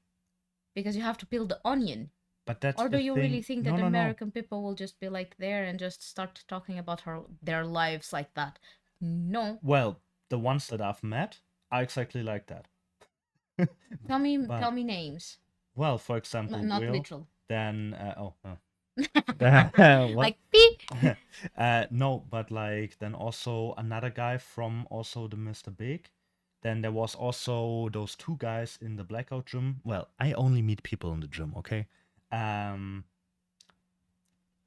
Speaker 1: because you have to peel the onion.
Speaker 2: but that's
Speaker 1: Or do
Speaker 2: the
Speaker 1: you
Speaker 2: thing.
Speaker 1: really think that
Speaker 2: No.
Speaker 1: American people will just be like there and just start talking about their lives like that? No.
Speaker 2: Well, the ones that I've met are exactly like that.
Speaker 1: Tell me
Speaker 2: But
Speaker 1: names.
Speaker 2: well, for example,
Speaker 1: Not
Speaker 2: Will,
Speaker 1: literal.
Speaker 2: then what?
Speaker 1: Like beep.
Speaker 2: No, but like then also another guy from also the Mr. Big. Then there was also those two guys in the blackout gym. Well, I only meet people in the gym, okay?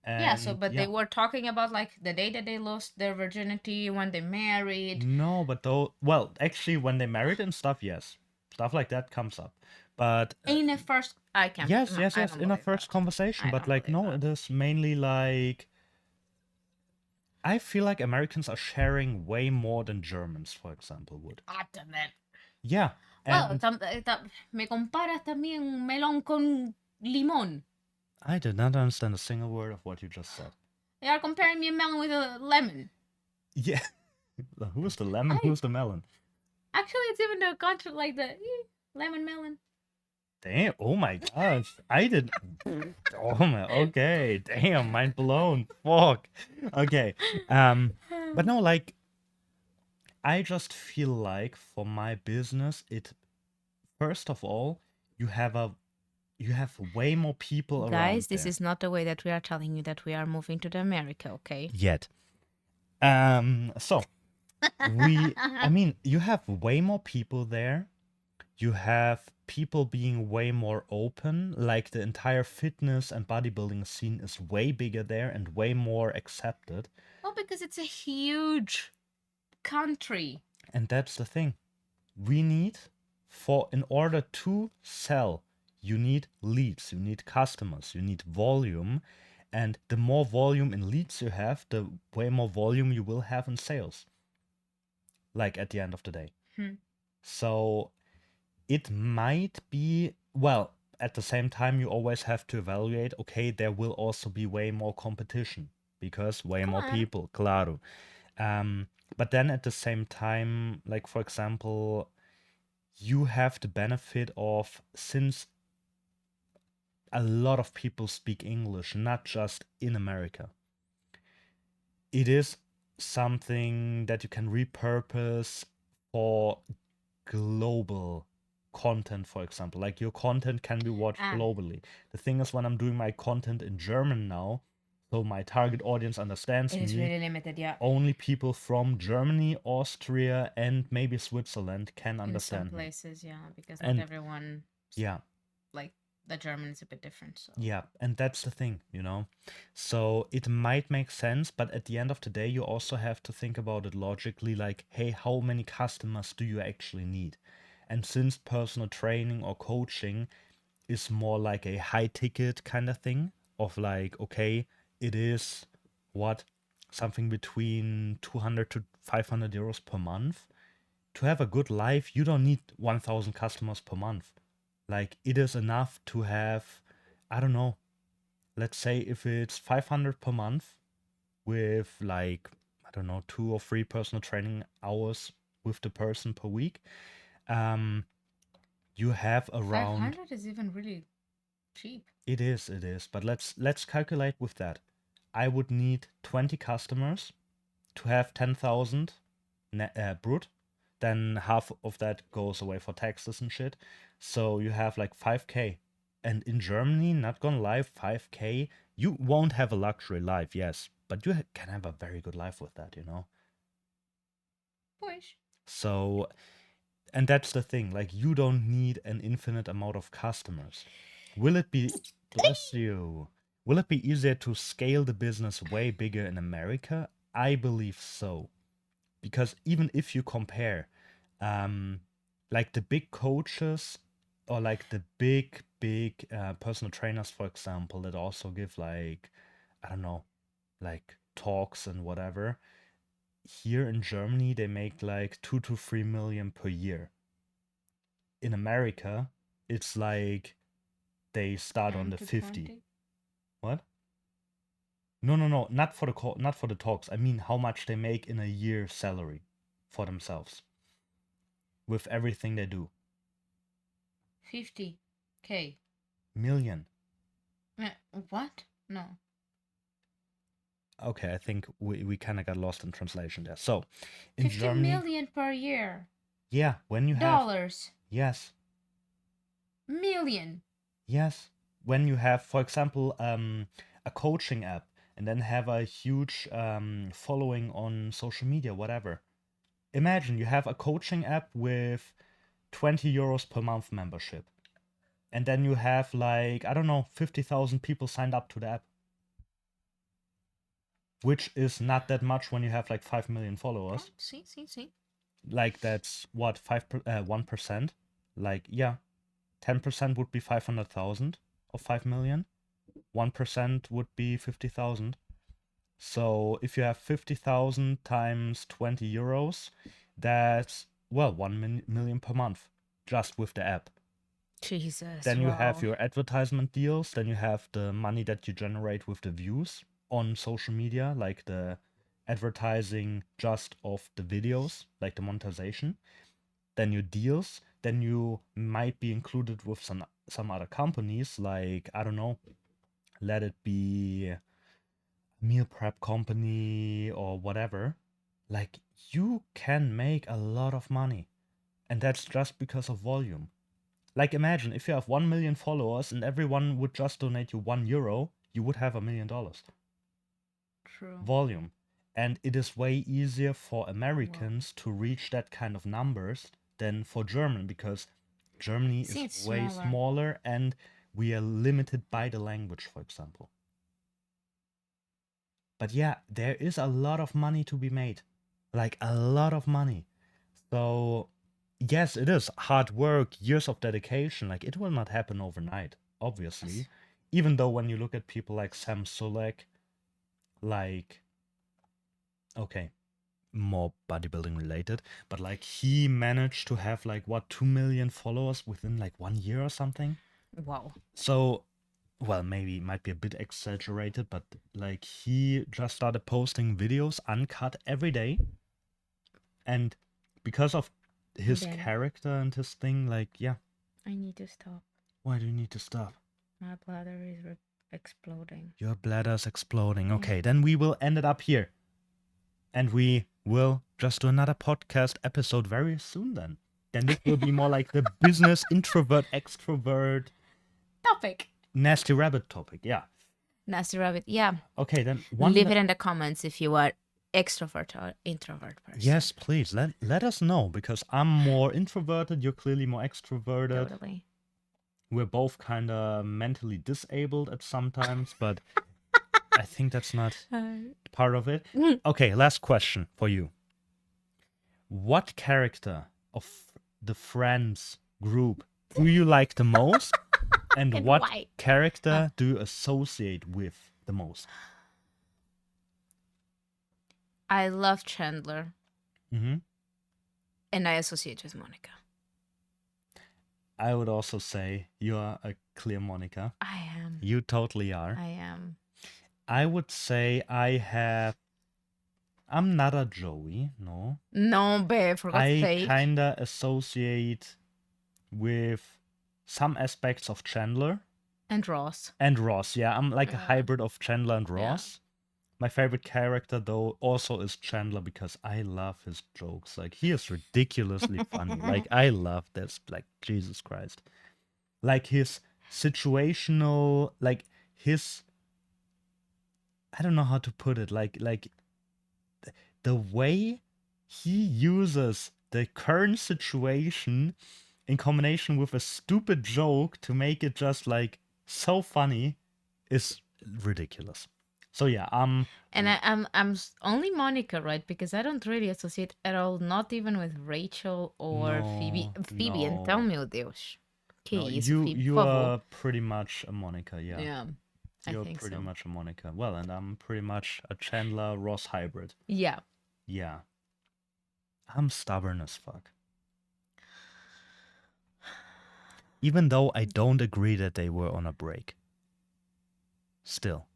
Speaker 1: Yeah, so
Speaker 2: And
Speaker 1: but they
Speaker 2: yeah.
Speaker 1: were talking about like the day that they lost their virginity, when they married.
Speaker 2: No, but though, well, actually, when they married and stuff, yes, stuff like that comes up. But
Speaker 1: In a first, I can't.
Speaker 2: yes,
Speaker 1: No,
Speaker 2: yes,
Speaker 1: I
Speaker 2: yes,
Speaker 1: don't
Speaker 2: in a
Speaker 1: believe
Speaker 2: first
Speaker 1: that.
Speaker 2: conversation.
Speaker 1: I
Speaker 2: But
Speaker 1: don't
Speaker 2: like,
Speaker 1: believe
Speaker 2: no,
Speaker 1: that.
Speaker 2: it is mainly like I feel like Americans are sharing way more than Germans, for example, would. Yeah,
Speaker 1: Well,
Speaker 2: and
Speaker 1: me comparas también un melón con limón.
Speaker 2: I did not understand a single word of what you just said.
Speaker 1: They are comparing me a melon with a lemon.
Speaker 2: Yeah, who's the lemon? Who's the melon?
Speaker 1: Actually, it's even the contra like the lemon melon.
Speaker 2: Damn! Oh my gosh! I did. Oh my. Okay. Damn! Mind blown. Fuck. Okay. But no, like, I just feel like for my business, it first of all, you have way more people around.
Speaker 1: Guys, this
Speaker 2: there.
Speaker 1: is not the way that we are telling you that we are moving to the America, okay?
Speaker 2: Yet. So I mean, you have way more people there. You have people being way more open. Like the entire fitness and bodybuilding scene is way bigger there and way more accepted.
Speaker 1: Well, because it's a huge country.
Speaker 2: And that's the thing. We need in order to sell, you need leads, you need customers, you need volume. And the more volume in leads you have, the way more volume you will have in sales. Like at the end of the day. So it might be, well, at the same time, you always have to evaluate, okay, there will also be way more competition because way more people, claro. But then at the same time, like for example, you have the benefit of, since a lot of people speak English, not just in America, it is something that you can repurpose for global content, for example. Like your content can be watched globally. The thing is, when I'm doing my content in German now, so my target audience understands
Speaker 1: It
Speaker 2: me.
Speaker 1: is really limited, yeah.
Speaker 2: Only people from Germany, Austria, and maybe Switzerland can understand
Speaker 1: In some
Speaker 2: me.
Speaker 1: places, yeah, because not everyone.
Speaker 2: Yeah.
Speaker 1: Like the German is a bit different. So.
Speaker 2: Yeah, and that's the thing, you know. So it might make sense, but at the end of the day, you also have to think about it logically, like, hey, how many customers do you actually need? And since personal training or coaching is more like a high ticket kind of thing, of like, okay, it is what? Something between 200 to 500 euros per month. To have a good life, you don't need 1,000 customers per month. Like, it is enough to have, I don't know, let's say if it's 500 per month with like, I don't know, 2 or 3 personal training hours with the person per week, you have around
Speaker 1: 500 is even really cheap.
Speaker 2: It is. But let's calculate with that. I would need 20 customers to have 10,000 brut. then half of that goes away for taxes and shit. So you have like 5K. And in Germany, not gonna lie, 5K, you won't have a luxury life, yes, but you can have a very good life with that, you know?
Speaker 1: Push.
Speaker 2: So, and that's the thing, like, you don't need an infinite amount of customers. Will it be, bless you, will it be easier to scale the business way bigger in America? I believe so. Because even if you compare, like the big coaches or like the big personal trainers, for example, that also give like, I don't know, like talks and whatever, here in Germany they make like 2 to 3 million per year. In America it's like they start on
Speaker 1: 10
Speaker 2: the
Speaker 1: to
Speaker 2: 50.
Speaker 1: 20.
Speaker 2: What? No, not for the not for the talks. I mean how much they make in a year salary for themselves with everything they do.
Speaker 1: 50K.
Speaker 2: Million.
Speaker 1: What? No.
Speaker 2: Okay, I think we kind of got lost in translation there. So, in
Speaker 1: 50
Speaker 2: Germany,
Speaker 1: million per year.
Speaker 2: yeah, when you have,
Speaker 1: Dollars.
Speaker 2: yes,
Speaker 1: Million.
Speaker 2: yes, when you have, for example, a coaching app and then have a huge following on social media, whatever. Imagine you have a coaching app with 20 euros per month membership. And then you have like, I don't know, 50,000 people signed up to the app. Which is not that much when you have like 5 million followers.
Speaker 1: Oh, see.
Speaker 2: Like that's what 1%. Like yeah, 10% would be 500,000 of 5 million. 1% would be 50,000. So if you have 50,000 times 20 euros, that's well 1 million per month just with the app.
Speaker 1: Jesus.
Speaker 2: Then you
Speaker 1: wow.
Speaker 2: have your advertisement deals. Then you have the money that you generate with the views on social media, like the advertising just of the videos, like the monetization. Then your deals. Then you might be included with some other companies, like I don't know, let it be a meal prep company or whatever. Like you can make a lot of money, and that's just because of volume. Like imagine if you have 1 million followers and everyone would just donate you €1, you would have $1 million
Speaker 1: True.
Speaker 2: volume. And it is way easier for Americans to reach that kind of numbers than for German because Germany
Speaker 1: See,
Speaker 2: is
Speaker 1: it's
Speaker 2: way
Speaker 1: smaller.
Speaker 2: smaller and we are limited by the language, for example. But yeah, there is a lot of money to be made. Like a lot of money. So yes, it is hard work, years of dedication. Like it will not happen overnight, obviously. Even though when you look at people like Sam Sulek, like okay, more bodybuilding related, but like he managed to have like what 2 million followers within like 1 year or something.
Speaker 1: Wow.
Speaker 2: So well, maybe it might be a bit exaggerated, but like he just started posting videos uncut every day. And because of his
Speaker 1: Ben.
Speaker 2: character and his thing, like, yeah.
Speaker 1: I need to stop.
Speaker 2: Why do you need to stop?
Speaker 1: My bladder is exploding.
Speaker 2: Your bladder's exploding. Okay, then we will end it up here. And we will just do another podcast episode very soon then. Then this will be more like the business introvert, extrovert,
Speaker 1: Topic.
Speaker 2: nasty rabbit topic. Yeah.
Speaker 1: Nasty rabbit. Yeah.
Speaker 2: Okay, then
Speaker 1: Leave it in the comments if you are extrovert or introvert person.
Speaker 2: Yes, please. Let us know because I'm more introverted. You're clearly more extroverted.
Speaker 1: Totally.
Speaker 2: We're both kind of mentally disabled at sometimes, but I think that's not part of it. Okay, last question for you. What character of the Friends group do you like the most? And what
Speaker 1: why?
Speaker 2: character do you associate with the most?
Speaker 1: I love Chandler.
Speaker 2: Mm-hmm.
Speaker 1: And I associate with Monica.
Speaker 2: I would also say you are a clear Monica.
Speaker 1: I am.
Speaker 2: You totally are.
Speaker 1: I am.
Speaker 2: I would say I'm not a Joey, no.
Speaker 1: No, babe, for God's
Speaker 2: I
Speaker 1: sake.
Speaker 2: kinda associate with some aspects of Chandler.
Speaker 1: And Ross.
Speaker 2: And Ross, yeah. I'm like a hybrid of Chandler and
Speaker 1: Yeah.
Speaker 2: Ross. My favorite character, though, also is Chandler because I love his jokes. Like, he is ridiculously funny. Like, I love this. Like, Jesus Christ. Like, his situational, like, his, I don't know how to put it. Like, the way he uses the current situation in combination with a stupid joke to make it just, like, so funny is ridiculous. So yeah,
Speaker 1: And only Monica, right? Because I don't really associate at all, not even with Rachel or Phoebe.
Speaker 2: no,
Speaker 1: Phoebe, então,
Speaker 2: no,
Speaker 1: meu Deus. Que
Speaker 2: no.
Speaker 1: isso, Phoebe, por
Speaker 2: You
Speaker 1: favor.
Speaker 2: are pretty much a Monica, yeah.
Speaker 1: Yeah, I
Speaker 2: You're
Speaker 1: think
Speaker 2: pretty
Speaker 1: so.
Speaker 2: much a Monica. Well, and I'm pretty much a Chandler Ross hybrid.
Speaker 1: Yeah.
Speaker 2: Yeah. I'm stubborn as fuck. Even though I don't agree that they were on a break. Still.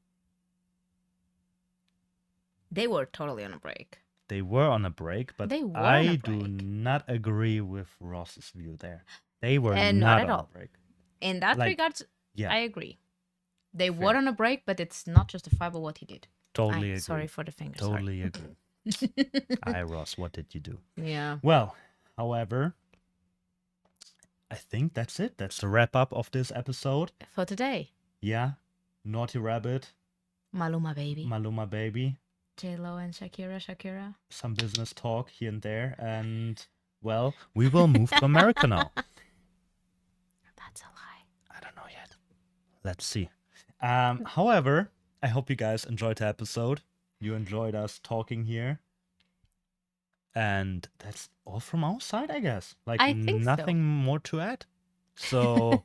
Speaker 1: They were totally on a break.
Speaker 2: They were on a break, but
Speaker 1: They were on
Speaker 2: I
Speaker 1: a
Speaker 2: do
Speaker 1: break.
Speaker 2: not agree with Ross's view there. They were
Speaker 1: Not
Speaker 2: not
Speaker 1: at
Speaker 2: on
Speaker 1: all.
Speaker 2: a break.
Speaker 1: In that
Speaker 2: Like,
Speaker 1: regard,
Speaker 2: yeah,
Speaker 1: I agree. They
Speaker 2: fair.
Speaker 1: were on a break, but it's not justifiable what he did.
Speaker 2: Totally agree.
Speaker 1: Sorry for the finger.
Speaker 2: Totally agree. Aye, Ross, what did you do?
Speaker 1: Yeah.
Speaker 2: Well, however, I think that's it. That's the wrap up of this episode.
Speaker 1: For today.
Speaker 2: Yeah. Naughty Rabbit,
Speaker 1: Maluma baby.
Speaker 2: Maluma Baby,
Speaker 1: J-Lo and Shakira.
Speaker 2: some business talk here and there, and, well, we will move to America now.
Speaker 1: That's a lie.
Speaker 2: I don't know yet. Let's see. However, I hope you guys enjoyed the episode. You enjoyed us talking here. And that's all from our side, I guess. Like,
Speaker 1: I think so.
Speaker 2: nothing more to add. So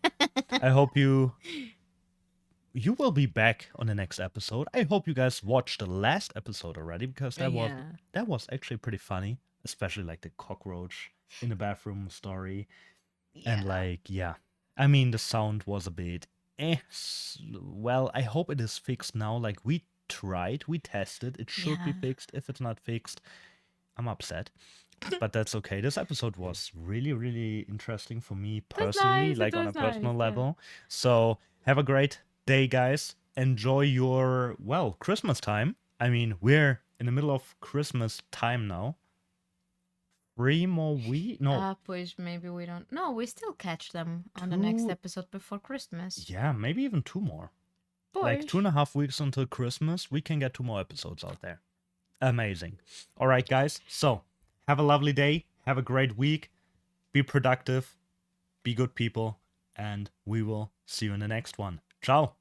Speaker 2: I hope you will be back on the next episode. I hope you guys watched the last episode already, because that was actually pretty funny, especially like the cockroach in the bathroom story. And like, yeah, I mean, the sound was a bit well, I hope it is fixed now. Like, we tried, we tested, it should be fixed. If it's not fixed, I'm upset. But that's okay. This episode was really, really interesting for me personally,
Speaker 1: nice,
Speaker 2: like on a personal level. So have a great day, guys. Enjoy your, well, Christmas time. I mean, we're in the middle of Christmas time now. 3 more weeks? No.
Speaker 1: Pues maybe we don't. No, we still catch them on the next episode before Christmas.
Speaker 2: Yeah, maybe even 2 more. Like 2.5 weeks until Christmas, we can get 2 more episodes out there. Amazing. All right, guys. So have a lovely day. Have a great week. Be productive. Be good people. And we will see you in the next one. Ciao.